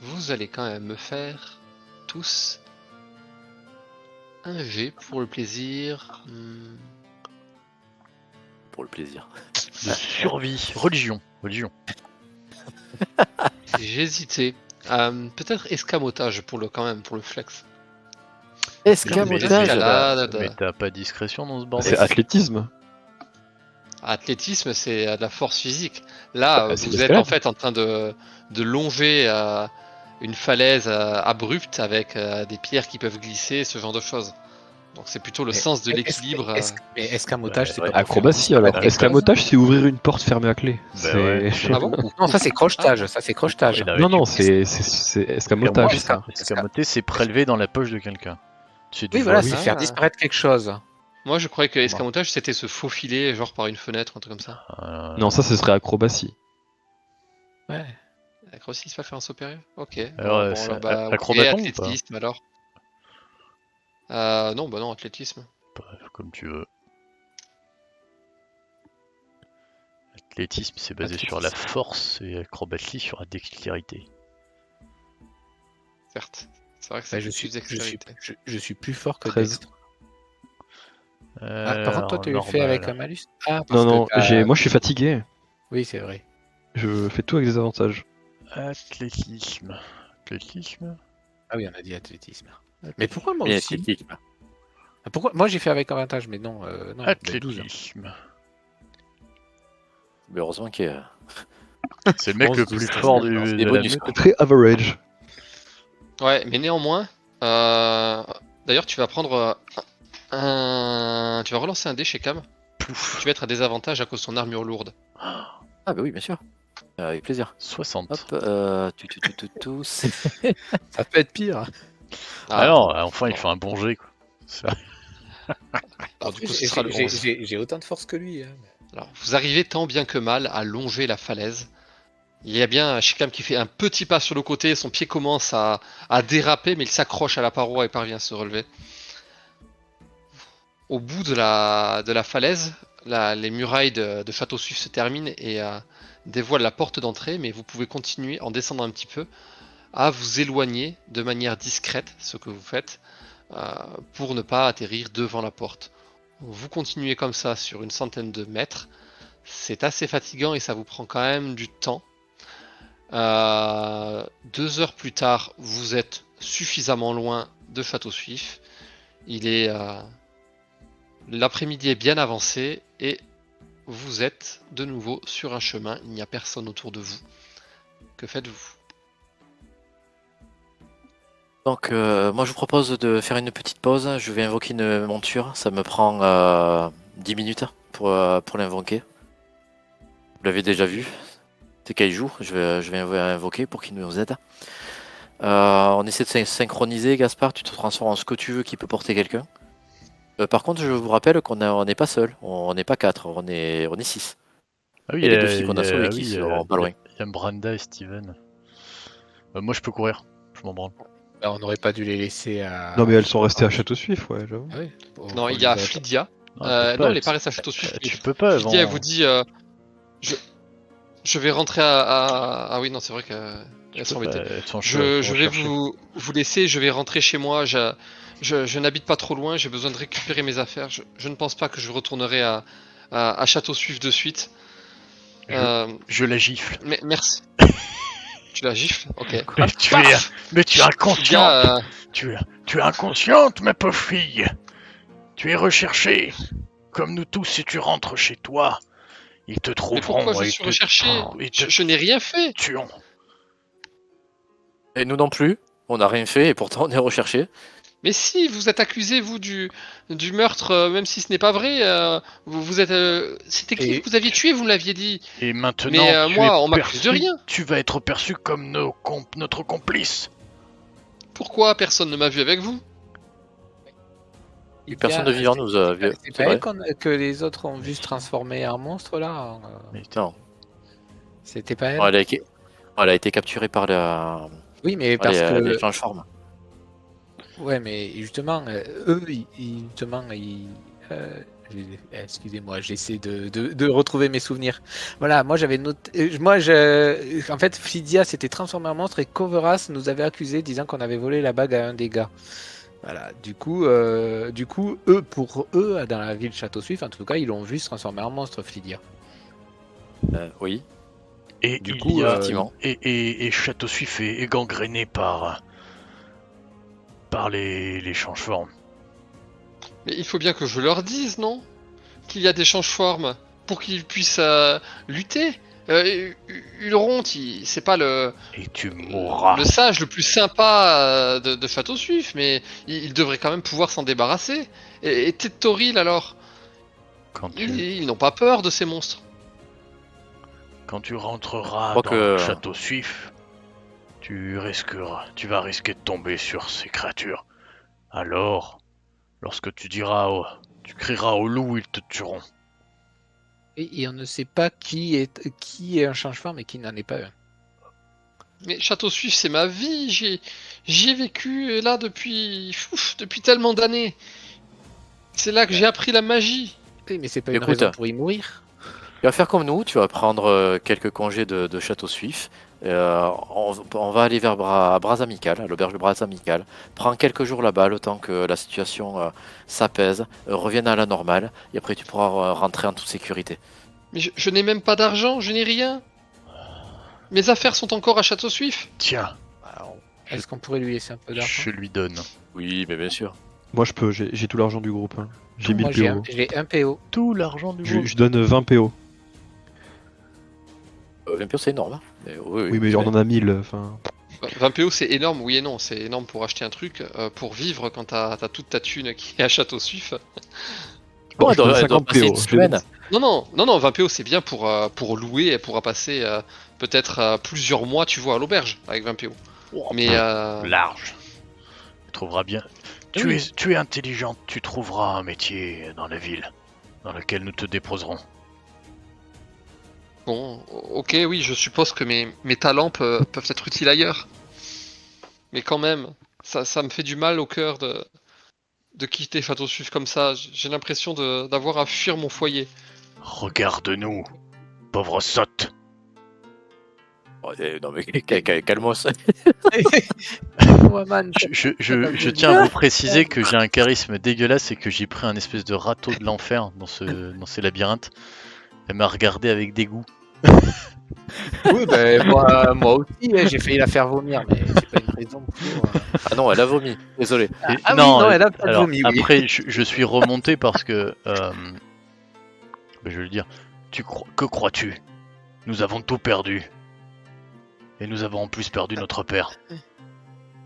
vous allez quand même me faire tous un G pour le plaisir. Pour le plaisir. De survie. Religion. J'hésitais. Peut-être escamotage pour le flex. Escamotage. Escalade. Mais t'as pas de discrétion dans ce bordel. C'est athlétisme. Athlétisme, c'est de la force physique. Là, C'est vous de êtes l'escalade. en fait en train de longer une falaise abrupte avec des pierres qui peuvent glisser, ce genre de choses. Donc c'est plutôt le sens de l'équilibre. Mais escamotage, c'est Ouais, pas pour Acrobatie faire- alors. Escamotage, c'est ouvrir une porte fermée à clé. Bah ouais. Ah bon? Non, ça c'est crochetage. Ça c'est crochetage. Ouais, Non, tu- non, c'est escamotage. Esca- ça. Escamoter, c'est prélever dans la poche de quelqu'un. C'est du Oui, voilà, vol. c'est Ah. faire disparaître quelque chose. Moi, je croyais que escamotage, c'était se faufiler, genre par une fenêtre, un truc comme ça. Non, ça, ce serait acrobatie. Ouais. L'acrobatie, c'est pas faire un saut périlleux? Ok. Alors, c'est ok, acrobaton ou pas athlétisme alors. Non, athlétisme. Bref, comme tu veux. Athlétisme, c'est basé sur la force et acrobatie sur la dextérité. Certes. C'est vrai que Bah, c'est je suis dextérité. plus fort que 13. Dextre. Par contre, toi, tu le fais avec un malus? Ah, parce Non, non, que t'as- moi je suis fatigué. Oui, c'est vrai. Je fais tout avec des avantages. Athlétisme. Athlétisme. Ah oui, on a dit athlétisme. Mais pourquoi moi Et aussi? athlétisme. Pourquoi moi j'ai fait avec avantage, mais non, non, bah, 12. Athlétisme. Mais heureusement qu'il y a... C'est le mec 11, le 12, plus 13, fort 14, de des la bonus, meute. quoi. Très average. Ouais, mais néanmoins, d'ailleurs, tu vas prendre tu vas relancer un dé chez Cam. Tu vas être à désavantage à cause de son armure lourde. Ah bah oui, bien sûr. Avec plaisir. 60. Hop, c'est- Ça peut être pire. Alors, enfin, il fait un bon jet, quoi. Ça- Alors, du coup, ce sera le 11. J'ai autant de force que lui. Hein. Alors, vous arrivez tant bien que mal à longer la falaise. Il y a bien Shikam qui fait un petit pas sur le côté, son pied commence à déraper, mais il s'accroche à la paroi et parvient à se relever. Au bout de la falaise, les murailles de Château Suif se terminent et dévoilent la porte d'entrée, mais vous pouvez continuer en descendant un petit peu à vous éloigner de manière discrète, ce que vous faites, pour ne pas atterrir devant la porte. Vous continuez comme ça sur une centaine de mètres. C'est assez fatigant et ça vous prend quand même du temps. 2 heures plus tard, vous êtes suffisamment loin de Château Suif. L'après-midi est bien avancé et vous êtes de nouveau sur un chemin. Il n'y a personne autour de vous. Que faites-vous? Donc, moi je vous propose de faire une petite pause. Je vais invoquer une monture. Ça me prend 10 minutes pour l'invoquer. Vous l'avez déjà vu. C'est Kaiju. Je vais invoquer pour qu'il nous aide. On essaie de synchroniser. Gaspard, tu te transformes en ce que tu veux qui peut porter quelqu'un. Par contre, je vous rappelle qu'on n'est pas seul. On n'est pas 4. On est 6. Ah oui, Et les deux filles qu'on a sauvées ah qui oui, sont pas loin. Il y a Branda et Steven. Moi, je peux courir. Je m'en branle. Bah, on n'aurait pas dû les laisser à. Non, mais elles sont restées à Château Suif, ouais, j'avoue. Ah oui. Non, il y a Flydia. Non, Non, elle est pas restée à Château Suif. Tu peux pas avant. Flydia, elle vous dit je vais rentrer Ah oui, non, c'est vrai qu'elles sont embêtées. Je vais vous laisser, je vais rentrer chez moi. Je n'habite pas trop loin, j'ai besoin de récupérer mes affaires. Je ne pense pas que je retournerai à Château Suif de suite. Je la gifle. Mais merci. Tu la gifles? Ok. Mais tu es inconsciente. Flydia, Tu es inconsciente, ma pauvre fille. Tu es recherchée. Comme nous tous, si tu rentres chez toi, ils te mais trouveront. pourquoi je ils suis te- recherché? ils te Je n'ai rien fait. tueront. Et nous non plus. On n'a rien fait et pourtant on est recherché. Mais si, vous êtes accusé, vous, du meurtre, même si ce n'est pas vrai. Vous êtes. C'était qui Et- que vous aviez tué, vous me l'aviez dit. Et maintenant, Mais, tu moi, es on m'accuse de perçu- rien. Tu vas être perçu comme notre complice. Pourquoi personne ne m'a vu avec vous? Personne de vivant nous a vu. C'est C'est pas vrai. elle que les autres ont vu se transformer en monstre là. Non. C'était pas elle. Bon, elle a été capturée par Oui, mais parce que. les transformes. Ouais, mais justement, eux, excusez-moi, j'essaie de retrouver mes souvenirs. Voilà, moi j'avais noté. En fait, Flydia s'était transformée en monstre et Koveras nous avait accusé disant qu'on avait volé la bague à un des gars. Voilà, du coup, eux, pour eux, dans la ville Château-Suif, en tout cas, ils l'ont vu se transformer en monstre, Flydia. Oui, Et Du il coup, y a effectivement. et Château Suif est gangréné par les changeformes. Mais il faut bien que je leur dise, non? Qu'il y a des change-formes pour qu'ils puissent lutter. Ulrond, c'est pas Et tu mourras. le sage le plus sympa de Château Suif, mais il devrait quand même pouvoir s'en débarrasser. Et Tête Toril alors? Quand Ils n'ont pas peur de ces monstres. tu rentreras crois dans que- Château Suif, tu vas risquer de tomber sur ces créatures. Alors, lorsque tu crieras au loup, ils te tueront. et on ne sait pas qui est un change-forme et qui n'en est pas un. Mais Château Suif, c'est ma vie. J'y ai vécu là depuis tellement d'années. C'est là que j'ai appris la magie. Oui, mais c'est pas une Écoute, raison pour y mourir. Tu vas faire comme nous, tu vas prendre quelques congés de Château Suif. On va aller vers Bras Amical, à l'auberge de Bras Amical. Prends quelques jours là-bas, le temps que la situation s'apaise, revienne à la normale, et après tu pourras rentrer en toute sécurité. Mais je n'ai même pas d'argent, je n'ai rien. Mes affaires sont encore à Château Suif. Tiens, Alors, est-ce qu'on pourrait lui laisser un peu d'argent? je lui donne Oui, mais bien sûr. Moi, je peux, j'ai tout l'argent du groupe. Hein. J'ai 1000 Moi, j'ai PO. j'ai un PO. tout l'argent du groupe. Je donne 20 PO. 20 PO, c'est énorme. Hein. Mais, Oui, mais on en a 1000. Enfin, 20 PO, c'est énorme, oui et non. C'est énorme pour acheter un truc. Pour vivre, quand t'as toute ta thune qui est à Château Suif. Bon, je donne elle doit 50 passer PO. une semaine. Non, 20 PO, c'est bien pour louer. Elle pourra passer peut-être plusieurs mois, tu vois, à l'auberge avec 20 PO. Mais Large. Tu trouveras bien. Oui. Tu es intelligente, tu trouveras un métier dans la ville dans lequel nous te déposerons. bon, ok, oui, je suppose que mes talents peuvent être utiles ailleurs. Mais quand même, ça me fait du mal au cœur de quitter Château Suif comme ça. J'ai l'impression d'avoir à fuir mon foyer. Regarde-nous, pauvre sotte. Oh, non mais calme-moi ça. Je tiens à vous préciser que j'ai un charisme dégueulasse et que j'ai pris un espèce de râteau de l'enfer dans ces labyrinthes. Elle m'a regardé avec dégoût. Oui, ben, moi aussi, hein, j'ai failli la faire vomir, mais c'est pas une raison pour. Ah non, elle a vomi. Désolé. Et- Ah oui, non, elle a pas alors, vomi, oui. après, je suis remonté parce que... je vais le dire. Que crois-tu? Nous avons tout perdu. Et nous avons en plus perdu notre père.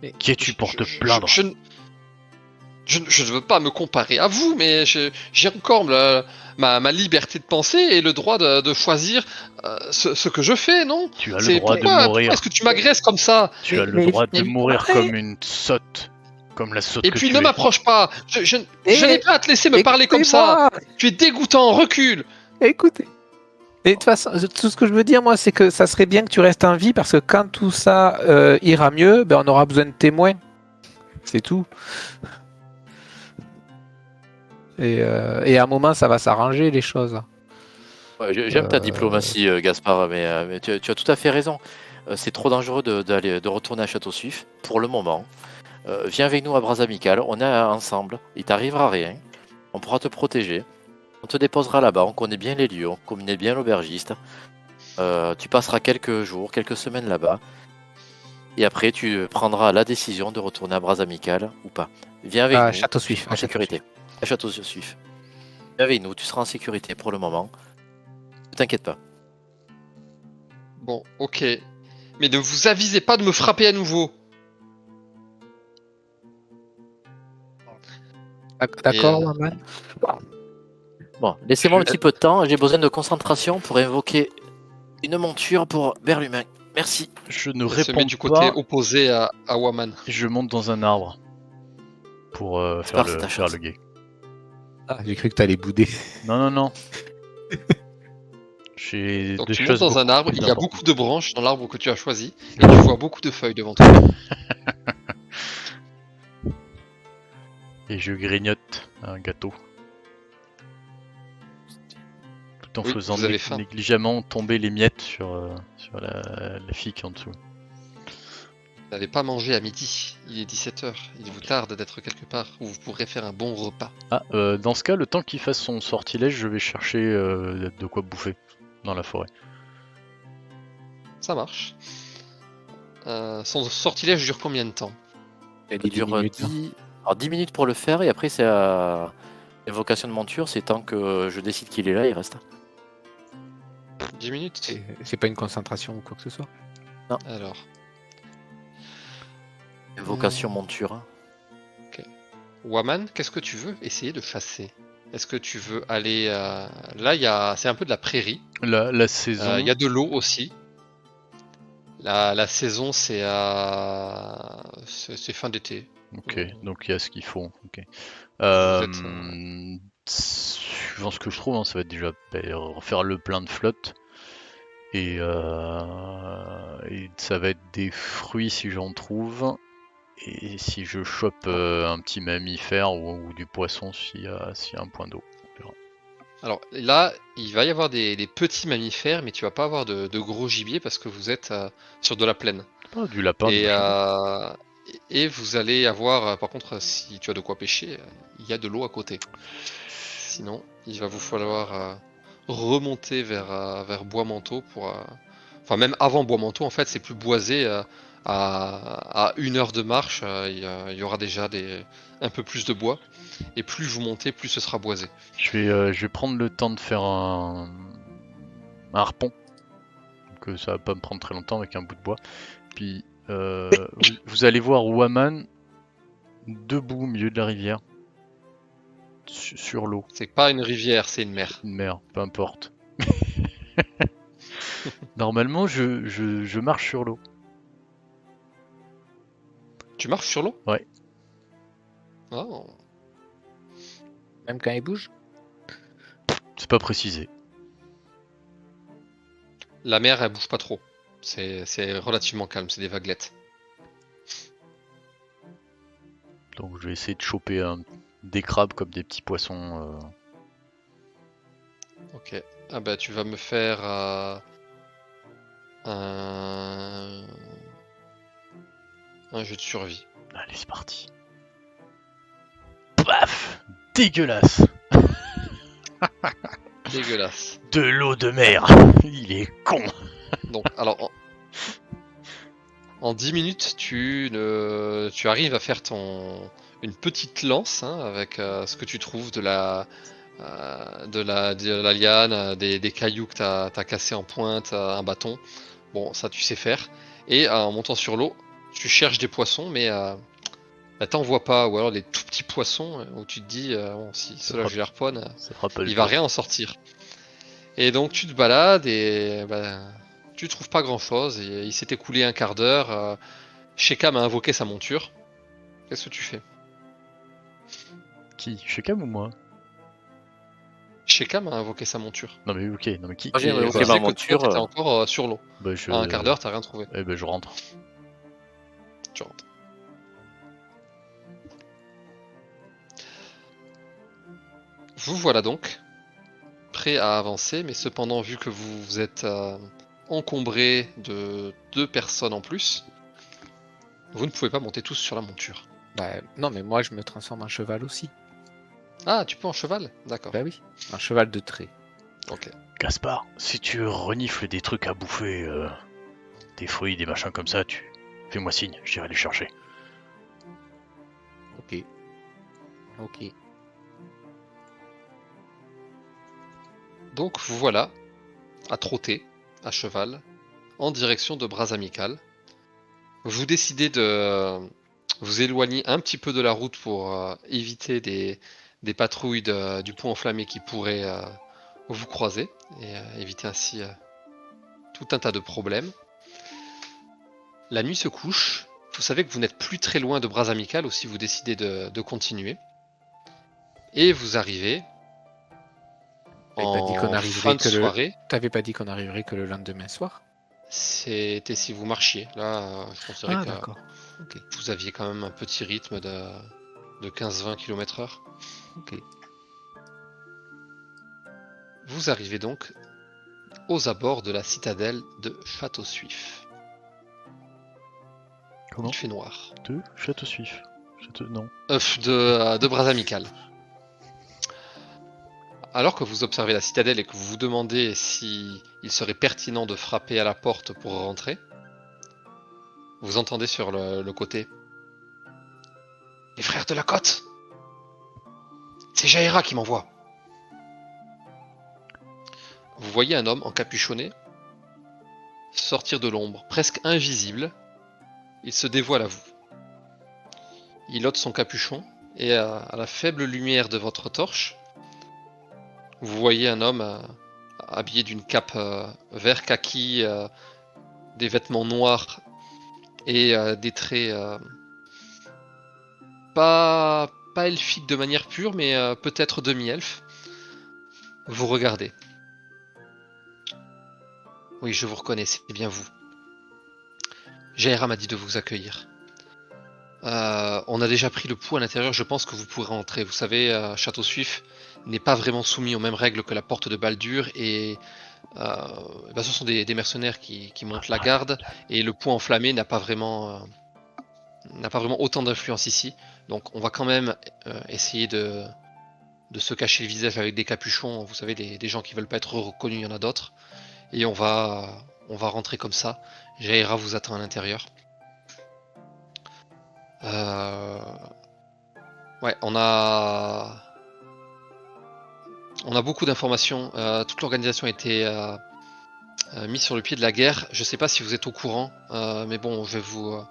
Mais- Qui es-tu pour te plaindre? Je ne veux pas me comparer à vous, mais j'ai encore ma liberté de penser et le droit de choisir ce que je fais, non? Tu as le C'est droit de pourquoi mourir. est-ce que tu m'agresses comme ça? Tu as le mais- droit de mais- mourir mais- comme une sotte. Comme la sotte Et que puis tu ne es. m'approche pas. Je n'ai pas à te laisser me parler comme ça. Écoutez-moi. Tu es dégoûtant. Recule. Écoutez. Et de toute façon, tout ce que je veux dire, moi, c'est que ça serait bien que tu restes en vie parce que quand tout ça ira mieux, ben, on aura besoin de témoins. C'est tout. Et à un moment, ça va s'arranger, les choses. Ouais, j'aime ta diplomatie, Gaspard, mais tu as tout à fait raison. C'est trop dangereux de retourner à Château Suif pour le moment. Viens avec nous à Bras Amical, on est ensemble, il t'arrivera rien, on pourra te protéger, on te déposera là-bas, on connaît bien les lieux, on connaît bien l'aubergiste. Tu passeras quelques jours, quelques semaines là-bas, et après tu prendras la décision de retourner à Bras Amical ou pas. Viens avec À nous, Château Suif. en sécurité. À Château Suif. Viens avec nous, tu seras en sécurité pour le moment. Ne t'inquiète pas. Bon, ok. Mais ne vous avisez pas de me frapper à nouveau. D'accord, Et, Waman. Bon, laissez-moi un petit peu de temps, j'ai besoin de concentration pour invoquer une monture vers l'humain. Merci. Je ne Elle se met réponds du côté pas. opposé à Waman. Je monte dans un arbre. Pour J'espère que c'est ta faire chance. le guet. Ah, j'ai cru que t'allais bouder. Non. J'ai Donc des tu montes choses dans un beaucoup arbre, plus il y a importantes. beaucoup de branches dans l'arbre que tu as choisi, et tu vois beaucoup de feuilles devant toi. Et je grignote un gâteau. Tout en Oui, faisant vous avez faim. négligemment tomber les miettes sur la fille qui est en dessous. n'avez pas mangé à midi, il est 17h, il vous tarde d'être quelque part où vous pourrez faire un bon repas. Ah, dans ce cas, le temps qu'il fasse son sortilège, je vais chercher de quoi bouffer dans la forêt. Ça marche. Son sortilège dure combien de temps? Il a Ça dit 10 dure minutes. 10 minutes pour le faire et après c'est à invocation de monture, c'est tant que je décide qu'il est là, il reste. 10 minutes. C'est pas une concentration ou quoi que ce soit. Alors, Invocation monture. Waman, qu'est-ce que tu veux essayer de chasser? Est-ce que tu veux aller... Là, c'est un peu de la prairie. La saison. Il y a de l'eau aussi. La saison, c'est fin d'été. Ok, donc il y a ce qu'il faut. Ok. êtes, Suivant ce que je trouve, hein, ça va être déjà refaire le plein de flotte. Et ça va être des fruits si j'en trouve. Et si je chope un petit mammifère ou du poisson s'il y a un point d'eau. Alors là, il va y avoir des petits mammifères, mais tu vas pas avoir de gros gibier parce que vous êtes sur de la plaine. Ah, du lapin, du Et, machin. et vous allez avoir, par contre, si tu as de quoi pêcher, il y a de l'eau à côté. Sinon, il va vous falloir remonter vers Bois-Manteau pour... Enfin, même avant Bois-Manteau, en fait, c'est plus boisé. À 1 heure de marche, il y aura déjà un peu plus de bois. Et plus vous montez, plus ce sera boisé. Je vais prendre le temps de faire un harpon. Donc ça va pas me prendre très longtemps avec un bout de bois. Puis vous allez voir Waman debout au milieu de la rivière. Sur l'eau. C'est pas une rivière, c'est une mer. Une mer, peu importe. Normalement, je marche sur l'eau. Tu marches sur l'eau? Ouais. Oh. Même quand il bouge. C'est pas précisé. La mer, elle bouge pas trop. C'est relativement calme, c'est des vaguelettes. Donc je vais essayer de choper des crabes comme des petits poissons. Ok. Ah bah tu vas me faire un jeu de survie. Allez, c'est parti. Paf! Dégueulasse! Dégueulasse. De l'eau de mer! Il est con! Donc, alors, en 10 minutes, tu arrives à faire une petite lance hein, avec ce que tu trouves de la liane, des cailloux que tu as cassés en pointe, un bâton. Bon, ça tu sais faire. Et en montant sur l'eau, tu cherches des poissons, mais t'en vois pas. Ou alors des tout petits poissons où tu te dis, bon, si ceux-là je les harponne, Ça fera pas le il va tour. rien en sortir. Et donc tu te balades et tu trouves pas grand chose. Et il s'est écoulé un quart d'heure. Shekam a invoqué sa monture. Qu'est-ce que tu fais? Qui? Shekam ou moi? Shekam a invoqué sa monture. Non mais ok, non mais qui? Moi, j'ai Et invoqué ça ma faisait que toi, monture. t'étais encore sur l'eau. Bah, À un quart d'heure, t'as rien trouvé. Eh ben je rentre. Tu rentres. Vous voilà donc prêt à avancer, mais cependant, vu que vous êtes encombré de 2 personnes en plus, vous ne pouvez pas monter tous sur la monture. Bah, non, mais moi je me transforme en cheval aussi. Ah, tu peux en cheval? D'accord. Bah oui, un cheval de trait. Ok. Gaspard, si tu renifles des trucs à bouffer, des fruits, des machins comme ça, fais-moi signe, j'irai les chercher. Ok. Ok. Donc vous voilà à trotter à cheval en direction de Bras Amical. Vous décidez de vous éloigner un petit peu de la route pour éviter des patrouilles du pont enflammé qui pourraient vous croiser et éviter ainsi tout un tas de problèmes. La nuit se couche. Vous savez que vous n'êtes plus très loin de Bras Amical aussi vous décidez de continuer. Et vous arrivez T'avais pas dit qu'on en arriverait fin de que le- soirée. T'avais pas dit qu'on arriverait que le lendemain soir? C'était si vous marchiez. Là, je considérais Ah que d'accord. Ok. vous aviez quand même un petit rythme de 15-20 km/h. Ok. Vous arrivez donc aux abords de la citadelle de Château-Suif. Comment Il fait noir. De Château Suif. Non. De bras amical. Alors que vous observez la citadelle et que vous vous demandez si il serait pertinent de frapper à la porte pour rentrer, vous entendez sur le côté: les frères de la côte! C'est Jaira qui m'envoie. Vous voyez un homme encapuchonné sortir de l'ombre, presque invisible. Il se dévoile à vous. Il ôte son capuchon et à la faible lumière de votre torche, vous voyez un homme habillé d'une cape vert kaki, des vêtements noirs et des traits pas elfiques de manière pure, mais peut-être demi-elfe. Vous regardez. Oui, je vous reconnais, c'est bien vous. Jaira m'a dit de vous accueillir. On a déjà pris le pouls à l'intérieur, je pense que vous pourrez entrer. Vous savez, Château Suif n'est pas vraiment soumis aux mêmes règles que la porte de Baldur, et ce sont des mercenaires qui montent la garde, et le pouls enflammé n'a pas vraiment autant d'influence ici. Donc on va quand même essayer de se cacher le visage avec des capuchons. Vous savez, des gens qui veulent pas être reconnus, il y en a d'autres. Et on va rentrer comme ça. Jaira vous attend à l'intérieur. Ouais, on a beaucoup d'informations. Toute l'organisation a été mise sur le pied de la guerre. Je sais pas si vous êtes au courant, mais bon, je vais vous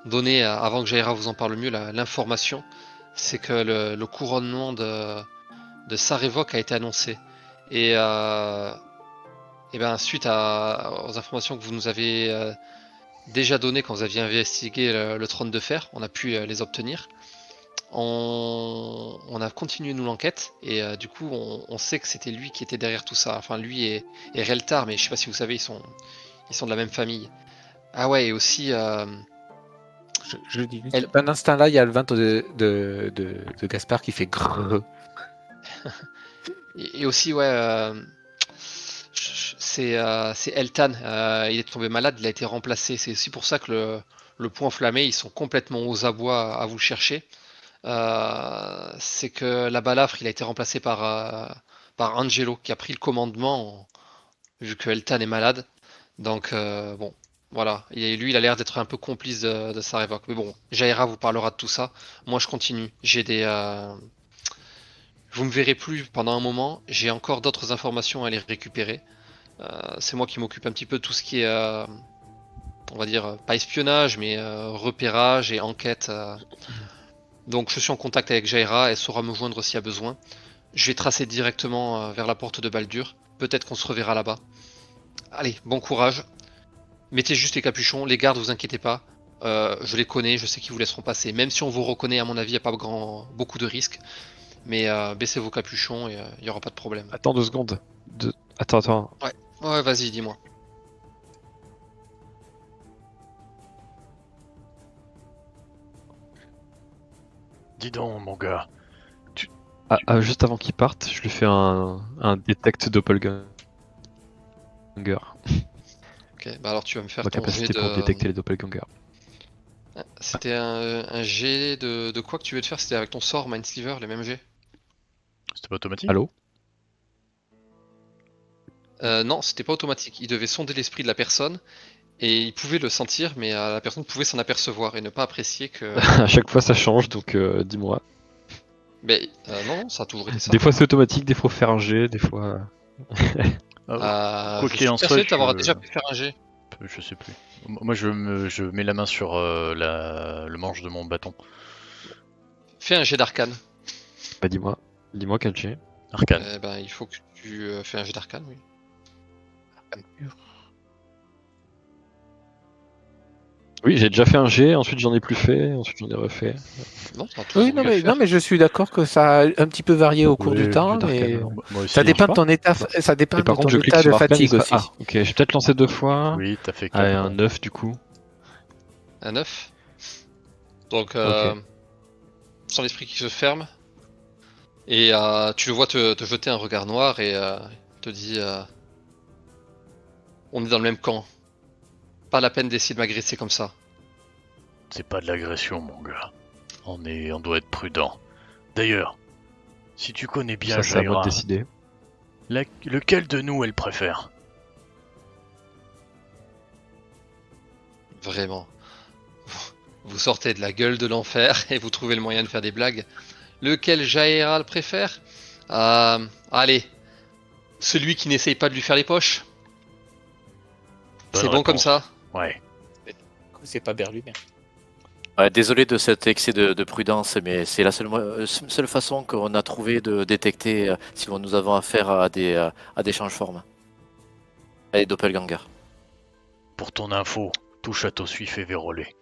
donner, avant que Jaira vous en parle mieux, l'information. C'est que le couronnement de Sarevok a été annoncé. Et ben, suite aux informations que vous nous avez déjà données quand vous aviez investigué le trône de fer, on a pu les obtenir. On a continué nous l'enquête, et du coup on sait que c'était lui qui était derrière tout ça. Enfin, lui et Reltar, mais je sais pas si vous savez, ils sont de la même famille. Ah ouais, et aussi Je dis juste, pendant ce temps-là, il y a le ventre de Gaspard qui fait grrr. et aussi, ouais, c'est Eltan. Il est tombé malade, il a été remplacé. C'est aussi pour ça que le point enflammé, ils sont complètement aux abois à vous chercher. C'est que la balafre, il a été remplacé par Angelo, qui a pris le commandement vu que Eltan est malade. Donc bon, voilà. Lui, il a l'air d'être un peu complice de Sarevok. Mais bon, Jaira vous parlera de tout ça. Moi, je continue. Vous me verrez plus pendant un moment. J'ai encore d'autres informations à aller récupérer. C'est moi qui m'occupe un petit peu de tout ce qui est, on va dire, pas espionnage, mais repérage et enquête. Donc je suis en contact avec Jaira, elle saura me joindre s'il y a besoin. Je vais tracer directement vers la porte de Baldur. Peut-être qu'on se reverra là-bas. Allez, bon courage. Mettez juste les capuchons, les gardes, vous inquiétez pas. Je les connais, je sais qu'ils vous laisseront passer. Même si on vous reconnaît, à mon avis, il n'y a pas beaucoup de risques. Mais baissez vos capuchons et il n'y aura pas de problème. Attends 2 secondes. Attends. Ouais, vas-y, dis-moi. Dis donc, mon gars. Juste avant qu'il parte, je lui fais un detect doppelganger. Ok, bah alors tu vas me faire Ma ton capacité jet pour de... détecter les doppelgangers. C'était un jet de quoi que tu veux te faire? C'était avec ton sort, Mindsliver, les mêmes jets? C'était pas automatique? Allô? Non, c'était pas automatique. Il devait sonder l'esprit de la personne et il pouvait le sentir, mais la personne pouvait s'en apercevoir et ne pas apprécier que. À chaque fois ça change, donc dis-moi. Mais non, ça a toujours été ça. Des fois c'est automatique, des fois faut faire un jet, des fois. Quoi Je qu'il suis en persuadé soit, de t'avoir déjà pu faire un jet. je sais plus. Moi, je mets la main sur le manche de mon bâton. Fais un jet d'arcane. Bah dis-moi quel jet. Arcane. Ben, il faut que tu fais un jet d'arcane, oui. Arcane pur. Oui, j'ai déjà fait un jet, ensuite j'en ai plus fait, ensuite j'en ai refait. Non, ça a toujours Oui, eu à faire. non, mais je suis d'accord que ça a un petit peu varié au cours Ouais, du temps, jet d'arcane, mais alors, moi aussi, ça hein. dépend de ton état, ça dépend Et de par ton contre je clique état de sur Arcane, fatigue il aussi. Ah, ok, j'ai peut-être lancé 2 fois. Oui, t'as fait Allez, 4. un 9 du coup. Un 9. Donc, Ok. sans l'esprit qui se ferme. Et tu le vois te jeter un regard noir et te dit on est dans le même camp. Pas la peine d'essayer de m'agresser comme ça. C'est pas de l'agression, mon gars. On doit être prudent. D'ailleurs, si tu connais bien Ça, c'est à moi de Jaira, décider. lequel de nous elle préfère? Vraiment. Vous sortez de la gueule de l'enfer et vous trouvez le moyen de faire des blagues. Lequel Jaehaera le préfère? Allez, celui qui n'essaye pas de lui faire les poches. Bonne C'est bon comme réponse. ça? Ouais. C'est pas Berlumien. Ouais, désolé de cet excès de prudence, mais c'est la seule façon qu'on a trouvé de détecter si nous avons affaire à des change-formes. Et doppelganger. Pour ton info, tout château suif est vérolé.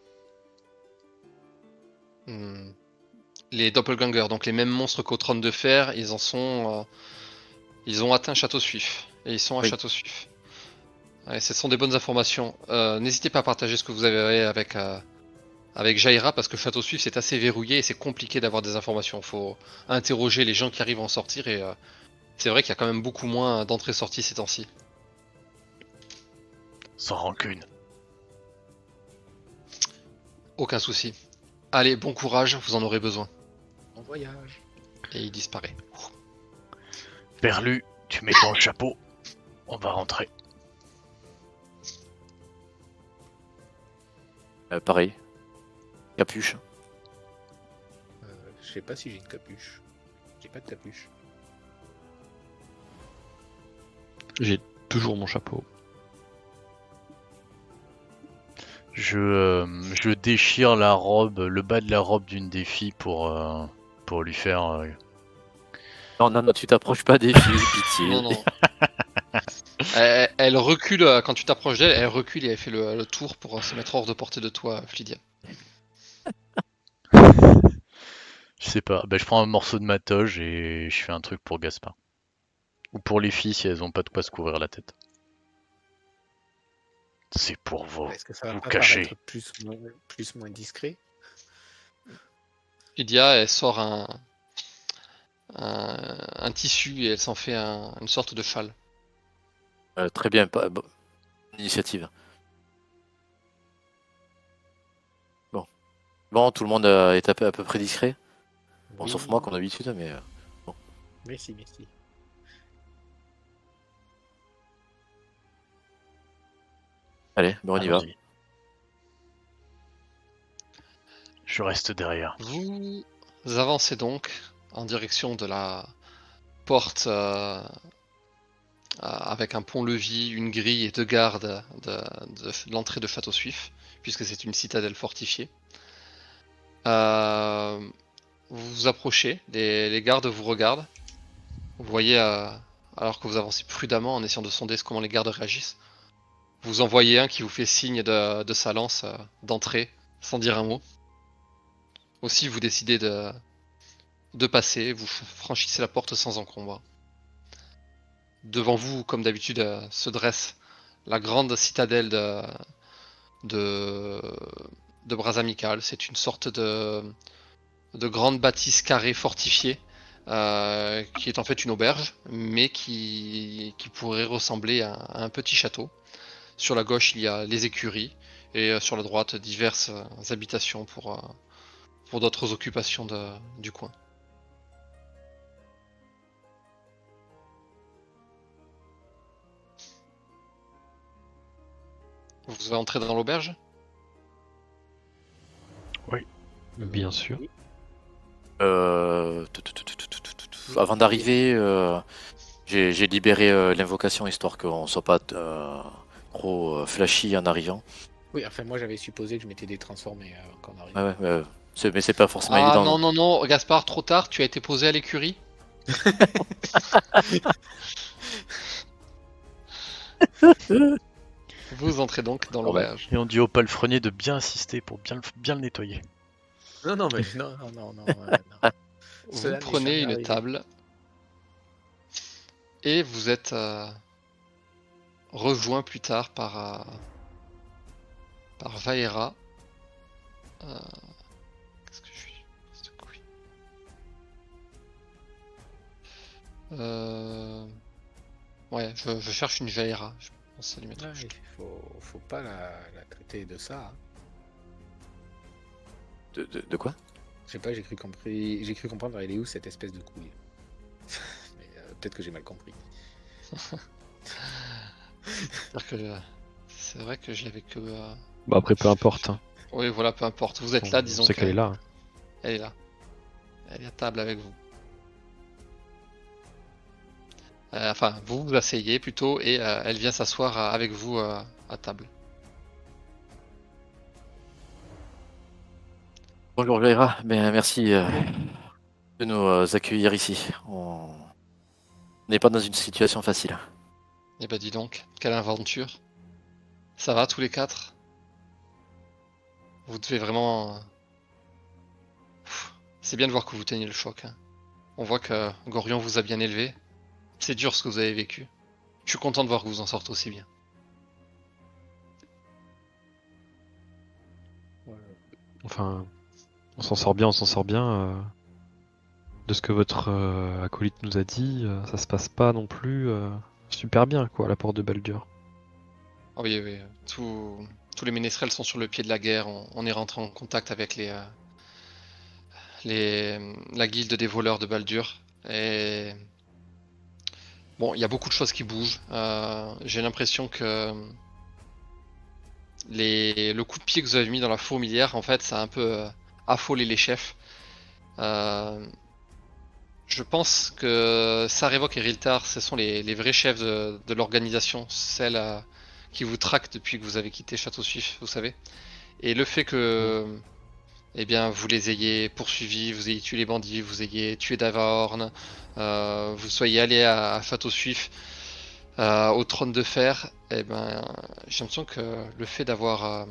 Les doppelgangers, donc les mêmes monstres qu'au trône de fer, ils ont atteint Château Suif. Et ils sont à Oui. Château Suif. Ouais, ce sont des bonnes informations. N'hésitez pas à partager ce que vous avez avec Jaira, parce que Château Suif c'est assez verrouillé et c'est compliqué d'avoir des informations. Faut interroger les gens qui arrivent à en sortir et c'est vrai qu'il y a quand même beaucoup moins d'entrées-sorties ces temps-ci. Sans rancune. Aucun souci. Allez, bon courage, vous en aurez besoin. Bon voyage. Et il disparaît. Perlu, tu mets ton chapeau. On va rentrer. Pareil. Capuche. Je sais pas si j'ai une capuche. J'ai pas de capuche. J'ai toujours mon chapeau. Je déchire la robe, le bas de la robe d'une des filles pour lui faire. Non, tu t'approches pas des filles, pitié. Non. Elle recule, quand tu t'approches d'elle, elle recule et elle fait le tour pour se mettre hors de portée de toi, Flydia. Je sais pas. Ben, je prends un morceau de ma toge et je fais un truc pour Gaspard. Ou pour les filles si elles ont pas de quoi se couvrir la tête. C'est pour vous. Est-ce que ça va vous pas cachez. paraître plus moins discret? Flydia, elle sort un tissu et elle s'en fait une sorte de châle. Très bien, bonne initiative. Bon, tout le monde est à peu près discret. Bon, Oui. sauf moi, comme d'habitude, mais... Merci. Allez, on y va. Allons-y. Je reste derrière. Vous avancez donc en direction de la porte avec un pont-levis, une grille et deux gardes de l'entrée de Château Suif, puisque c'est une citadelle fortifiée. Vous vous approchez, les gardes vous regardent. Vous voyez, alors que vous avancez prudemment en essayant de sonder comment les gardes réagissent, vous en voyez un qui vous fait signe de sa lance d'entrée, sans dire un mot. Aussi, vous décidez de passer, vous franchissez la porte sans encombre. Devant vous, comme d'habitude, se dresse la grande citadelle de Bras Amical. C'est une sorte de grande bâtisse carrée fortifiée qui est en fait une auberge, mais qui pourrait ressembler à un petit château. Sur la gauche, il y a les écuries, et sur la droite, diverses habitations pour d'autres occupations du coin. Vous entrez dans l'auberge? Bien sûr. Avant d'arriver, j'ai libéré l'invocation histoire qu'on soit pas trop flashy en arrivant. Oui, enfin moi j'avais supposé que je m'étais détransformé avant qu'on arrive. Ouais, mais c'est pas forcément Ah évident. non, Gaspard, trop tard, tu as été posé à l'écurie. Vous entrez donc dans l'auberge. Et on dit au palefrenier de bien insister pour bien le nettoyer. Non, mais non. Vous Cela n'est prenez jamais une arrivé. table et vous êtes rejoint plus tard par Vaera. Qu'est-ce que je suis? Ouais, je cherche une Vaera. Je pense à lui mettre. Ouais, faut pas la traiter de ça. Hein. De quoi? Je sais pas, j'ai cru comprendre, elle est où cette espèce de couille? Mais peut-être que j'ai mal compris. C'est vrai que je l'avais que. Bah après, peu importe. Hein. Oui, voilà, peu importe. Vous êtes là, disons On sait qu'elle est là. Elle est là. Elle est à table avec vous. Enfin, vous vous asseyez plutôt et elle vient s'asseoir avec vous à table. Bonjour Jaira, merci de nous accueillir ici. On n'est pas dans une situation facile. Eh ben dis donc, quelle aventure. Ça va tous les quatre? Vous devez vraiment... C'est bien de voir que vous teniez le choc. Hein. On voit que Gorion vous a bien élevé. C'est dur ce que vous avez vécu. Je suis content de voir que vous en sortez aussi bien. Enfin, on s'en sort bien, on s'en sort bien. De ce que votre acolyte nous a dit, ça se passe pas non plus super bien, quoi, à la porte de Baldur. Ah oui, oui. Tous les ménestrels sont sur le pied de la guerre. On est rentré en contact avec la guilde des voleurs de Baldur. Et bon, il y a beaucoup de choses qui bougent. J'ai l'impression que le coup de pied que vous avez mis dans la fourmilière, en fait, ça a un peu affolé les chefs. Je pense que Sarevok et Riltar, ce sont les vrais chefs de l'organisation, celles qui vous traquent depuis que vous avez quitté Château Suif, vous savez. Et le fait que, eh bien, vous les ayez poursuivis, vous ayez tué les bandits, vous ayez tué Davahorn, vous soyez allé à Château Suif, au trône de fer, eh ben, j'ai l'impression que le fait d'avoir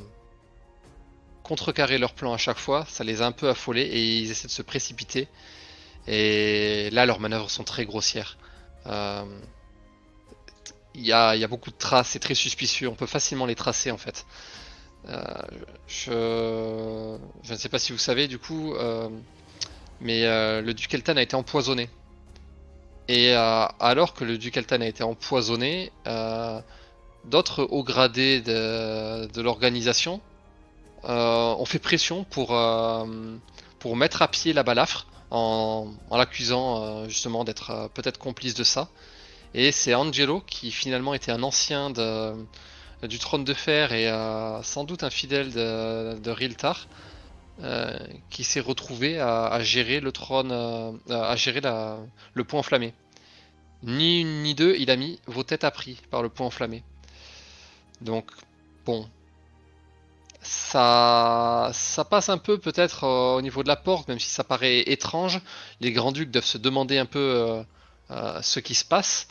contrecarré leur plan à chaque fois, ça les a un peu affolés et ils essaient de se précipiter. Et là, leurs manœuvres sont très grossières. Il y a beaucoup de traces, c'est très suspicieux, on peut facilement les tracer en fait. Je ne sais pas si vous savez du coup, mais le duc Eltan a été empoisonné. Et alors que le duc Eltan a été empoisonné, d'autres hauts gradés de l'organisation ont fait pression pour mettre à pied la balafre en l'accusant justement d'être peut-être complice de ça. Et c'est Angelo qui finalement était un ancien du trône de fer et sans doute un fidèle de Riltar qui s'est retrouvé à gérer le trône, à gérer le point enflammé. Ni une ni deux, il a mis vos têtes à prix par le point enflammé. Donc, bon, ça passe un peu peut-être au niveau de la porte, même si ça paraît étrange. Les grands-ducs doivent se demander un peu ce qui se passe.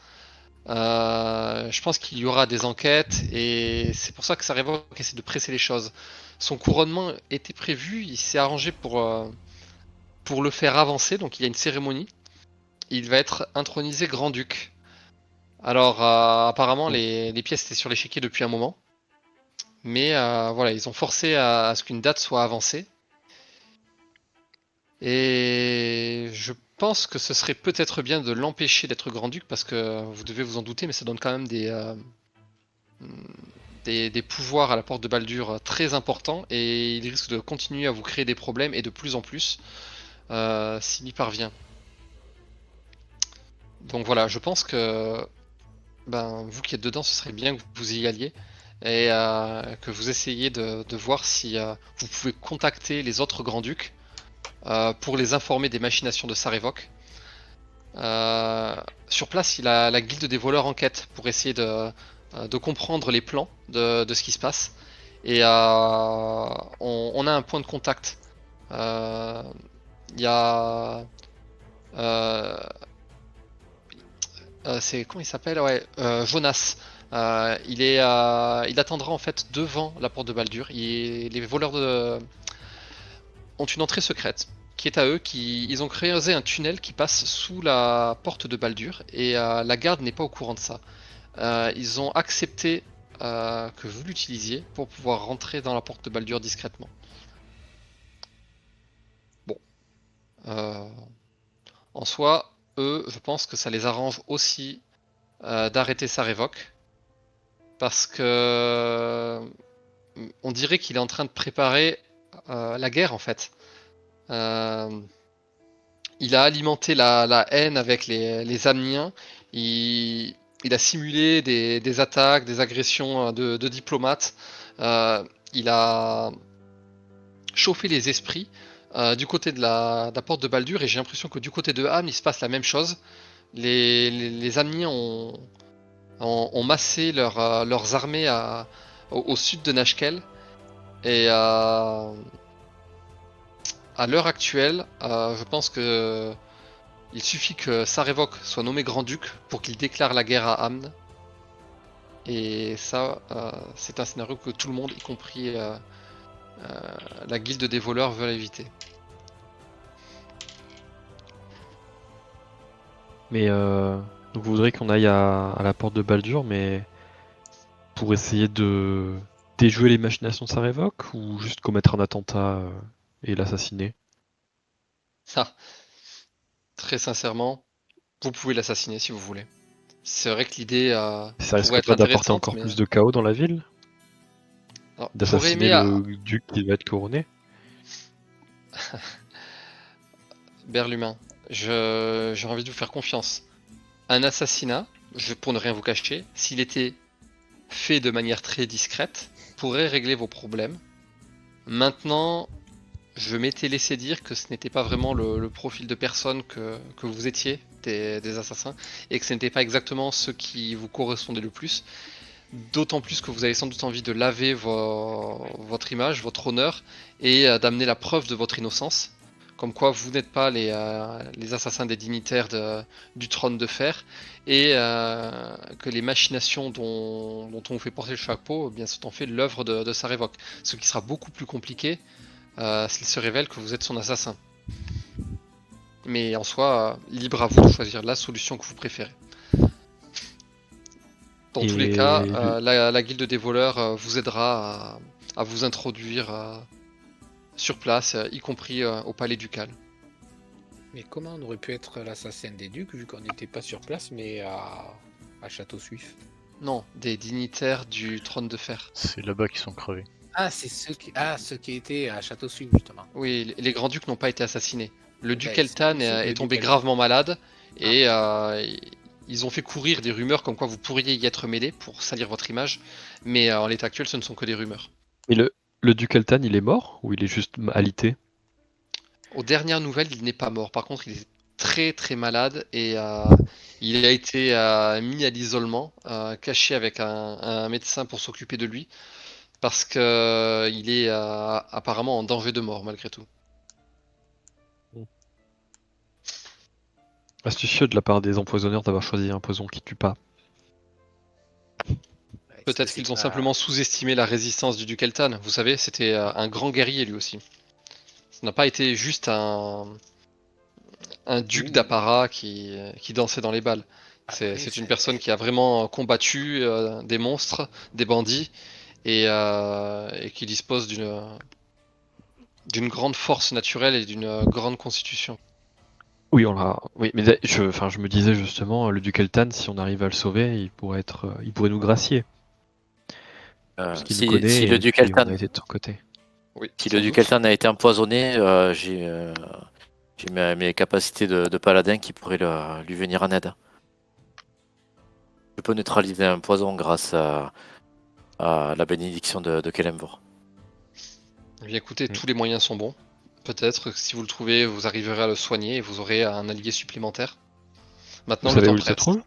Je pense qu'il y aura des enquêtes et c'est pour ça que Sarevok essaie de presser les choses. Son couronnement était prévu, il s'est arrangé pour le faire avancer, donc il y a une cérémonie. Il va être intronisé grand-duc. Alors apparemment les pièces étaient sur l'échiquier depuis un moment. Mais voilà, ils ont forcé à ce qu'une date soit avancée. Et je pense que ce serait peut-être bien de l'empêcher d'être grand-duc, parce que vous devez vous en douter, mais ça donne quand même des pouvoirs à la porte de Baldur très importants, et il risque de continuer à vous créer des problèmes, et de plus en plus, s'il y parvient. Donc voilà, je pense que vous qui êtes dedans, ce serait bien que vous y alliez. Et que vous essayiez de voir si vous pouvez contacter les autres grands-ducs pour les informer des machinations de Sarevok. Sur place, il a la guilde des voleurs en quête pour essayer de comprendre les plans de ce qui se passe. Et on a un point de contact. Il y a... c'est comment il s'appelle? Ouais, Jonas. Il attendra en fait devant la porte de Baldur. Les voleurs ont une entrée secrète qui est à eux. Ils ont créé un tunnel qui passe sous la porte de Baldur et la garde n'est pas au courant de ça. Ils ont accepté que vous l'utilisiez pour pouvoir rentrer dans la porte de Baldur discrètement. Bon. En soi, eux, je pense que ça les arrange aussi d'arrêter Sarevok. Parce que on dirait qu'il est en train de préparer la guerre en fait. Il a alimenté la haine avec les Amniens. Il a simulé des attaques, des agressions de diplomates. Il a chauffé les esprits du côté de la porte de Baldur, et j'ai l'impression que du côté de Ham, il se passe la même chose. Les Amniens ont massé leurs armées au sud de Nashkel, et à l'heure actuelle, je pense que il suffit que Sarevok soit nommé grand-duc pour qu'il déclare la guerre à Amn. Et ça, c'est un scénario que tout le monde, y compris la guilde des voleurs, veut éviter. Mais donc vous voudrez qu'on aille à la porte de Baldur, mais pour essayer de déjouer les machinations de Sarevok, ou juste commettre un attentat et l'assassiner? Ça, très sincèrement, vous pouvez l'assassiner si vous voulez. C'est vrai que l'idée Ça pourrait risque être pas d'apporter intéressante, encore mais plus de chaos dans la ville? alors, j'aurais D'assassiner aimé le duc qui va être couronné? Berlumin. J'ai envie de vous faire confiance. Un assassinat, pour ne rien vous cacher, s'il était fait de manière très discrète, pourrait régler vos problèmes. Maintenant, je m'étais laissé dire que ce n'était pas vraiment le profil de personne que vous étiez, des assassins, et que ce n'était pas exactement ce qui vous correspondait le plus. D'autant plus que vous avez sans doute envie de laver votre image, votre honneur, et d'amener la preuve de votre innocence. Comme quoi vous n'êtes pas les assassins des dignitaires du trône de fer, et que les machinations dont on vous fait porter le chapeau eh bien, sont en fait l'œuvre de Sarevok. Ce qui sera beaucoup plus compliqué s'il se révèle que vous êtes son assassin. Mais en soi, libre à vous de choisir la solution que vous préférez. Dans tous les cas, la guilde des voleurs vous aidera à vous introduire sur place, y compris au palais ducal. Mais comment on aurait pu être l'assassin des ducs vu qu'on n'était pas sur place mais à Château Suif? Non, des dignitaires du trône de fer. C'est là-bas qu'ils sont crevés. Ah, c'est ceux qui étaient à Château Suif justement. Oui, les grands-ducs n'ont pas été assassinés. Le duc Ben, Eltan c'est le est tombé duc gravement malade, et ils ont fait courir des rumeurs comme quoi vous pourriez y être mêlé pour salir votre image, mais en l'état actuel, ce ne sont que des rumeurs. Et le duc Eltan, il est mort ou il est juste alité? Aux dernières nouvelles, il n'est pas mort. Par contre, il est très très malade, et il a été mis à l'isolement, caché avec un médecin pour s'occuper de lui, parce que il est apparemment en danger de mort malgré tout. Astucieux de la part des empoisonneurs d'avoir choisi un poison qui tue pas. Peut-être qu'ils ont simplement sous-estimé la résistance du duc Eltan. Vous savez, c'était un grand guerrier lui aussi. Ce n'a pas été juste un duc d'apparat qui dansait dans les balles. C'est une personne qui a vraiment combattu des monstres, des bandits, et qui dispose d'une grande force naturelle et d'une grande constitution. Oui, oui, mais je me disais justement, le duc Eltan, si on arrive à le sauver, il pourrait nous gracier. Parce qu'il nous connaît, si le duc puis on Eltan, a été de son côté. Oui, si le duc Eltan a été empoisonné, j'ai mes capacités de paladin qui pourraient lui venir en aide. Je peux neutraliser un poison grâce à la bénédiction de Kelemvor. Eh bien, écoutez, tous les moyens sont bons. Peut-être que si vous le trouvez, vous arriverez à le soigner et vous aurez un allié supplémentaire. Maintenant, Vous savez où le il temps se presse. trouve?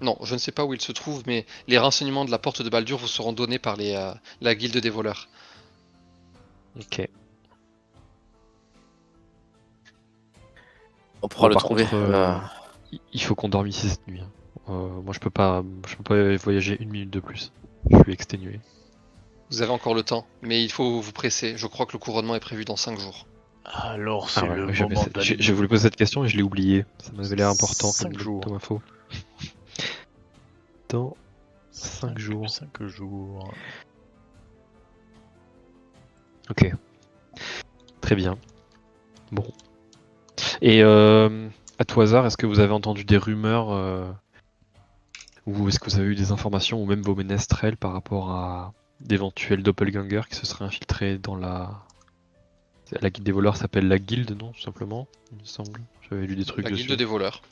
Non, je ne sais pas où il se trouve, mais les renseignements de la porte de Baldur vous seront donnés par la guilde des voleurs. Ok. On pourra le Par trouver. contre, il faut qu'on dorme ici cette nuit. Moi, je peux pas voyager une minute de plus. Je suis exténué. Vous avez encore le temps, mais il faut vous presser. Je crois que le couronnement est prévu dans 5 jours. Alors c'est le Ouais, moment d'aller. j'ai voulu poser cette question et je l'ai oublié. Ça m'avait l'air important 5 jours. comme info. Dans 5 jours. 5 jours. Ok. Très bien. Bon. Et à tout hasard, est-ce que vous avez entendu des rumeurs ou est-ce que vous avez eu des informations ou même vos ménestrels par rapport à d'éventuels doppelgangers qui se seraient infiltrés dans la La guilde des voleurs s'appelle la guilde, non, tout simplement, il me semble. J'avais lu des trucs La dessus. guilde des voleurs.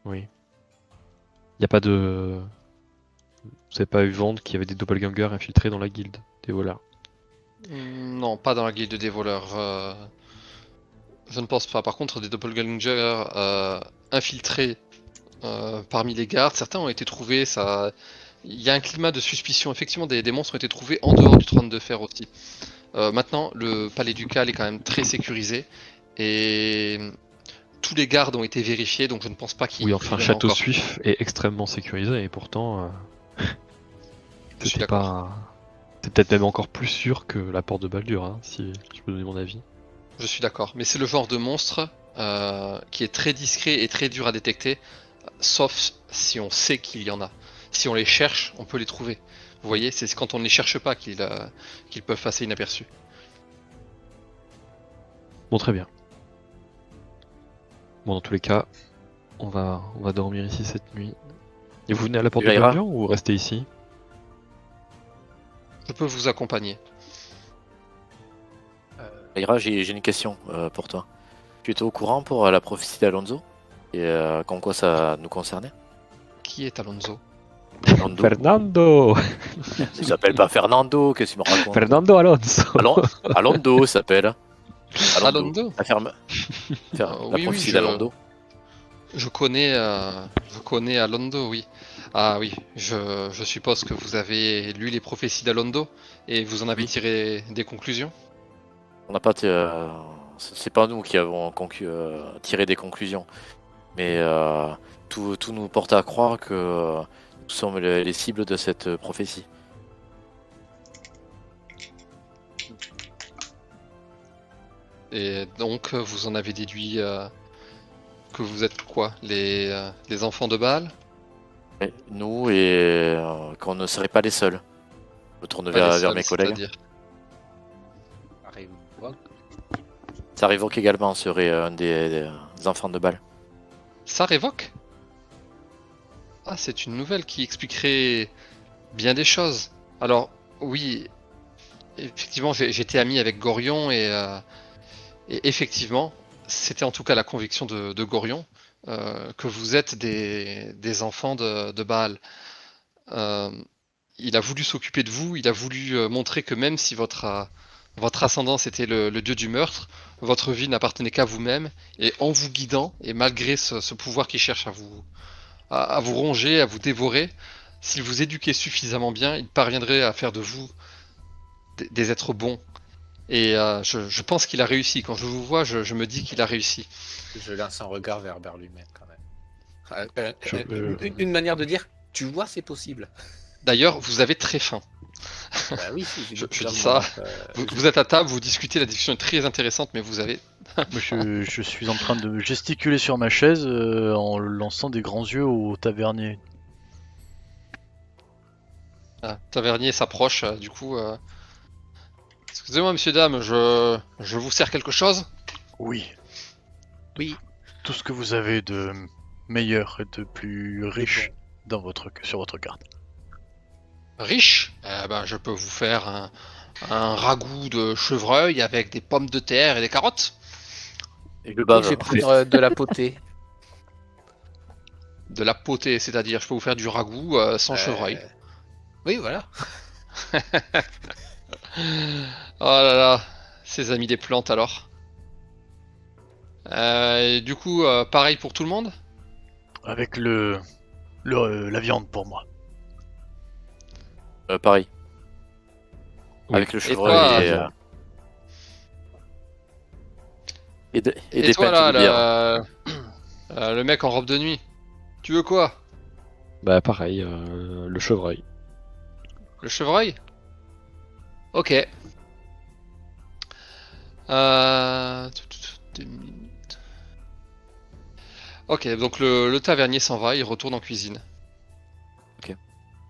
Oui. Il n'y a pas de... Vous savez pas eu vendre qu'il y avait des doppelgangers infiltrés dans la guilde des voleurs. Non, pas dans la guilde des voleurs. Je ne pense pas. Par contre, des doppelgangers infiltrés parmi les gardes, certains ont été trouvés. Il y a un climat de suspicion. Effectivement, des monstres ont été trouvés en dehors du trône de fer aussi. Maintenant, le palais ducal est quand même très sécurisé et tous les gardes ont été vérifiés, donc je ne pense pas qu'il Oui, y enfin, en a Château encore. Suif est extrêmement sécurisé et pourtant, Je suis c'était d'accord. pas... C'est peut-être même encore plus sûr que la porte de Baldur, hein, si je peux donner mon avis. Je suis d'accord. Mais c'est le genre de monstre qui est très discret et très dur à détecter, sauf si on sait qu'il y en a. Si on les cherche, on peut les trouver. Vous voyez, c'est quand on ne les cherche pas qu'ils peuvent passer inaperçus. Bon, très bien. Bon, dans tous les cas, on va dormir ici cette nuit. Et vous venez à la porte de Jaira. Baldur ou vous restez ici? Je peux vous accompagner. Ira, j'ai une question pour toi. Tu étais au courant pour la prophétie d'Alonso et comme quoi ça nous concernait? Qui est Alonso? Alonso. Fernando Il s'appelle pas Fernando, qu'est-ce qu'il me raconte? Fernando Alonso Alondo s'appelle. Alonso. La ferme. La Oui, prophétie oui, d'Alondo. je connais Alondo, oui. Ah oui, je suppose que vous avez lu les prophéties d'Alondo et vous en avez Oui. tiré des conclusions. On n'a pas. C'est pas nous qui avons tiré des conclusions. Mais tout nous porte à croire que nous sommes les cibles de cette prophétie. Et donc, vous en avez déduit que vous êtes quoi, les enfants de Baal? Et nous, et qu'on ne serait pas les seuls. Je me tourne Pas les vers seuls, mes collègues. c'est-à-dire. Ça révoque également serait un des enfants de Baal. Ça révoque? Ah, c'est une nouvelle qui expliquerait bien des choses. Alors, oui, effectivement, j'étais ami avec Gorion et effectivement, c'était en tout cas la conviction de Gorion que vous êtes des enfants de Baal. Euh, il a voulu s'occuper de vous, il a voulu montrer que même si votre ascendance était le dieu du meurtre, votre vie n'appartenait qu'à vous-même, et en vous guidant, et malgré ce pouvoir qui cherche à vous ronger, à vous dévorer, s'il vous éduquait suffisamment bien, il parviendrait à faire de vous des êtres bons. Et je pense qu'il a réussi. Quand je vous vois, je me dis qu'il a réussi. Je lance un regard vers lui-même quand même. Je- Une manière de dire, tu vois, c'est possible. D'ailleurs, vous avez très faim. Bah oui, si, Je dis ça. Vous êtes à table, vous discutez, la discussion est très intéressante, mais vous avez... Moi, je suis en train de gesticuler sur ma chaise en lançant des grands yeux au tavernier. Ah, Tavernier s'approche, du coup... Excusez-moi, messieurs, dames, je vous sers quelque chose? Oui, Oui, tout ce que vous avez de meilleur et de plus riche sur votre carte. Riche? Eh ben, je peux vous faire un ragoût de chevreuil avec des pommes de terre et des carottes. Et je je bave. vais prendre de la potée. De la potée, c'est-à-dire, je peux vous faire du ragoût sans chevreuil. Oui, voilà. Oh là là, ces amis des plantes alors. Et du coup, pareil pour tout le monde? Avec la viande pour moi. Pareil. Oui. Avec le Et chevreuil toi, et et des toi pintes de bière. là, le mec en robe de nuit, tu veux quoi? Bah pareil, le chevreuil. Le chevreuil? Ok. Euh... 2 minutes. Ok, donc le tavernier s'en va, il retourne en cuisine.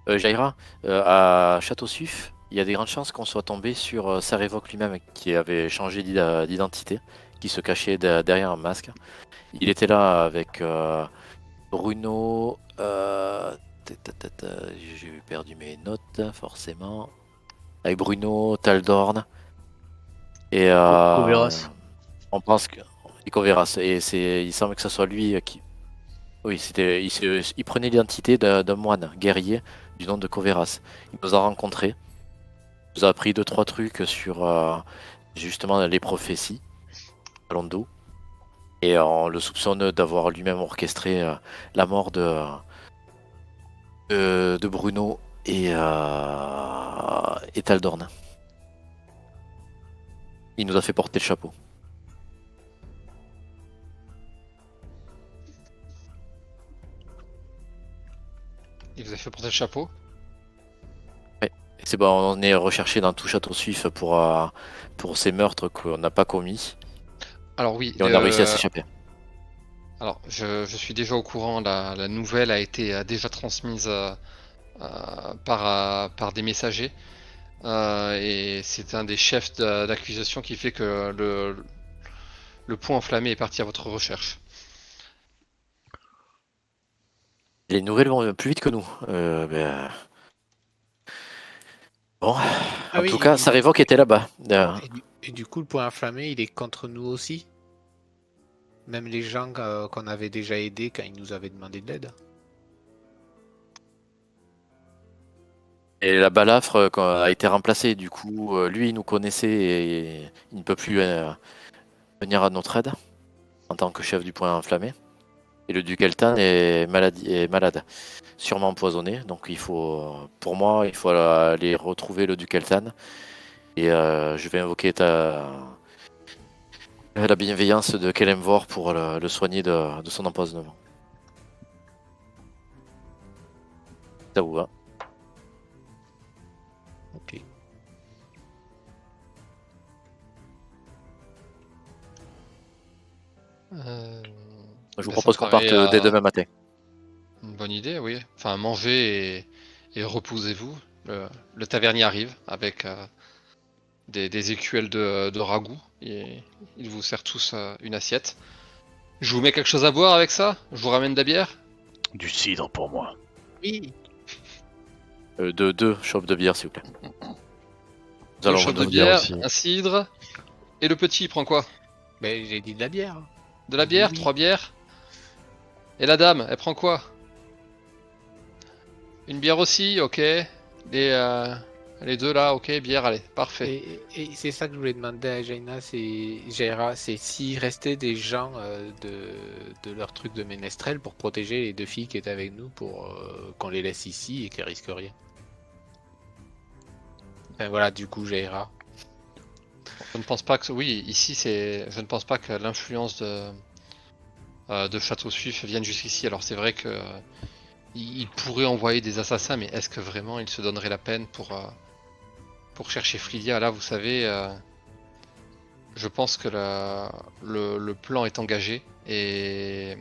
Jaira, à Château Suif, il y a des grandes chances qu'on soit tombé sur Sarevoc lui-même qui avait changé d'identité, qui se cachait derrière un masque. Il était là avec Bruno. J'ai perdu mes notes, forcément. Avec Bruno, Taldorn Et Covéras. on pense que et Covéras, et il semble que ce soit lui qui. Oui, il prenait l'identité d'un moine guerrier du nom de Covéras. Il nous a rencontrés, il nous a appris 2-3 trucs sur justement les prophéties de Londo. Et on le soupçonne d'avoir lui-même orchestré la mort de Bruno et Taldorn. Il nous a fait porter le chapeau. Il vous a fait porter le chapeau. Et c'est bon, on est recherché dans tout Château Suif pour ces meurtres qu'on n'a pas commis. Alors oui, Et on a réussi à s'échapper. alors je suis déjà au courant, la nouvelle a été déjà transmise par des messagers. Et c'est un des chefs d'accusation qui fait que le point enflammé est parti à votre recherche. Les nouvelles vont plus vite que nous. Bon, en tout cas, Sarevok était là-bas. Et du coup, le point inflammé, il est contre nous aussi? Même les gens qu'on avait déjà aidés quand ils nous avaient demandé de l'aide? Et la balafre a été remplacée. Du coup, lui, il nous connaissait et il ne peut plus venir à notre aide en tant que chef du point enflammé. Et le duc Eltan est malade, sûrement empoisonné. Donc pour moi, il faut aller retrouver le duc Eltan. Et je vais invoquer la bienveillance de Kelemvor pour le soigner de son empoisonnement. Ça vous va? Ok. Je vous propose qu'on parte dès demain matin. Une bonne idée, oui. Enfin, mangez et reposez-vous. Le tavernier arrive avec des écuelles de ragoût et il vous sert tous une assiette. Je vous mets quelque chose à boire avec ça? Je vous ramène de la bière? Du cidre pour moi. Oui. Deux chopes de bière, s'il vous plaît. Deux allons chopes de revenir bière bière, aussi. un cidre. Et le petit, il prend quoi? Ben, j'ai dit de la bière. De la bière? Oui. 3 bières? Et la dame, elle prend quoi? Une bière aussi, ok. Les deux là, ok, bière, allez, parfait. Et c'est ça que je voulais demander à Jaina, c'est s'il restait des gens de leur truc de ménestrel pour protéger les 2 filles qui étaient avec nous pour qu'on les laisse ici et qu'elles risquent rien. Enfin voilà, du coup, Jaira. Je ne pense pas que... Oui, ici, je ne pense pas que l'influence de Château Suif vienne jusqu'ici. Alors c'est vrai que il pourrait envoyer des assassins, mais est-ce que vraiment il se donnerait la peine pour chercher Flydia? Là, vous savez, je pense que le plan est engagé et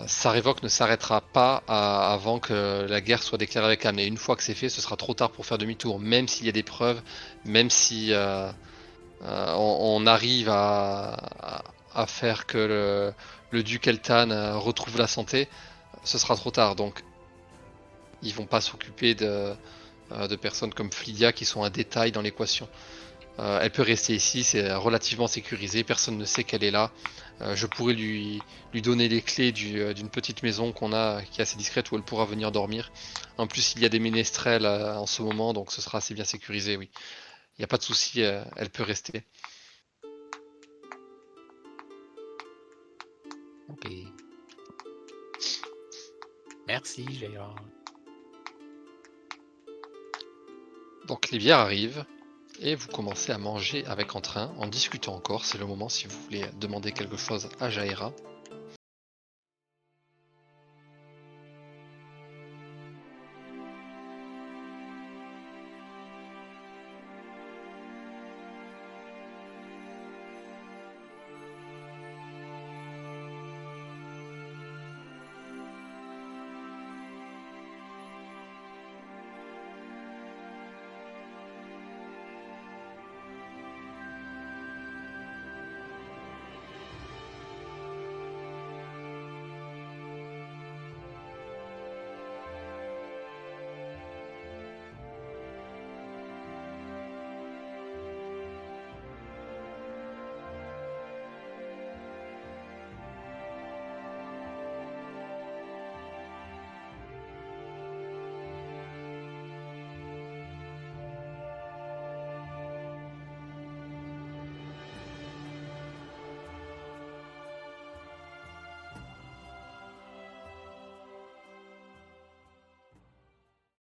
Sarevok ne s'arrêtera pas avant que la guerre soit déclarée avec Amne. Et une fois que c'est fait, ce sera trop tard pour faire demi-tour, même s'il y a des preuves, même si on arrive à faire que le duc Eltan retrouve la santé, ce sera trop tard. Donc, ils vont pas s'occuper de personnes comme Flydia qui sont un détail dans l'équation. Elle peut rester ici, c'est relativement sécurisé, personne ne sait qu'elle est là. Je pourrais lui donner les clés d'une petite maison qu'on a, qui est assez discrète, où elle pourra venir dormir. En plus, il y a des ménestrels en ce moment, donc ce sera assez bien sécurisé, oui. Il n'y a pas de souci, elle peut rester. Ok. Merci, Jaira. Donc les bières arrivent, et vous commencez à manger avec entrain, en discutant encore. C'est le moment si vous voulez demander quelque chose à Jaira.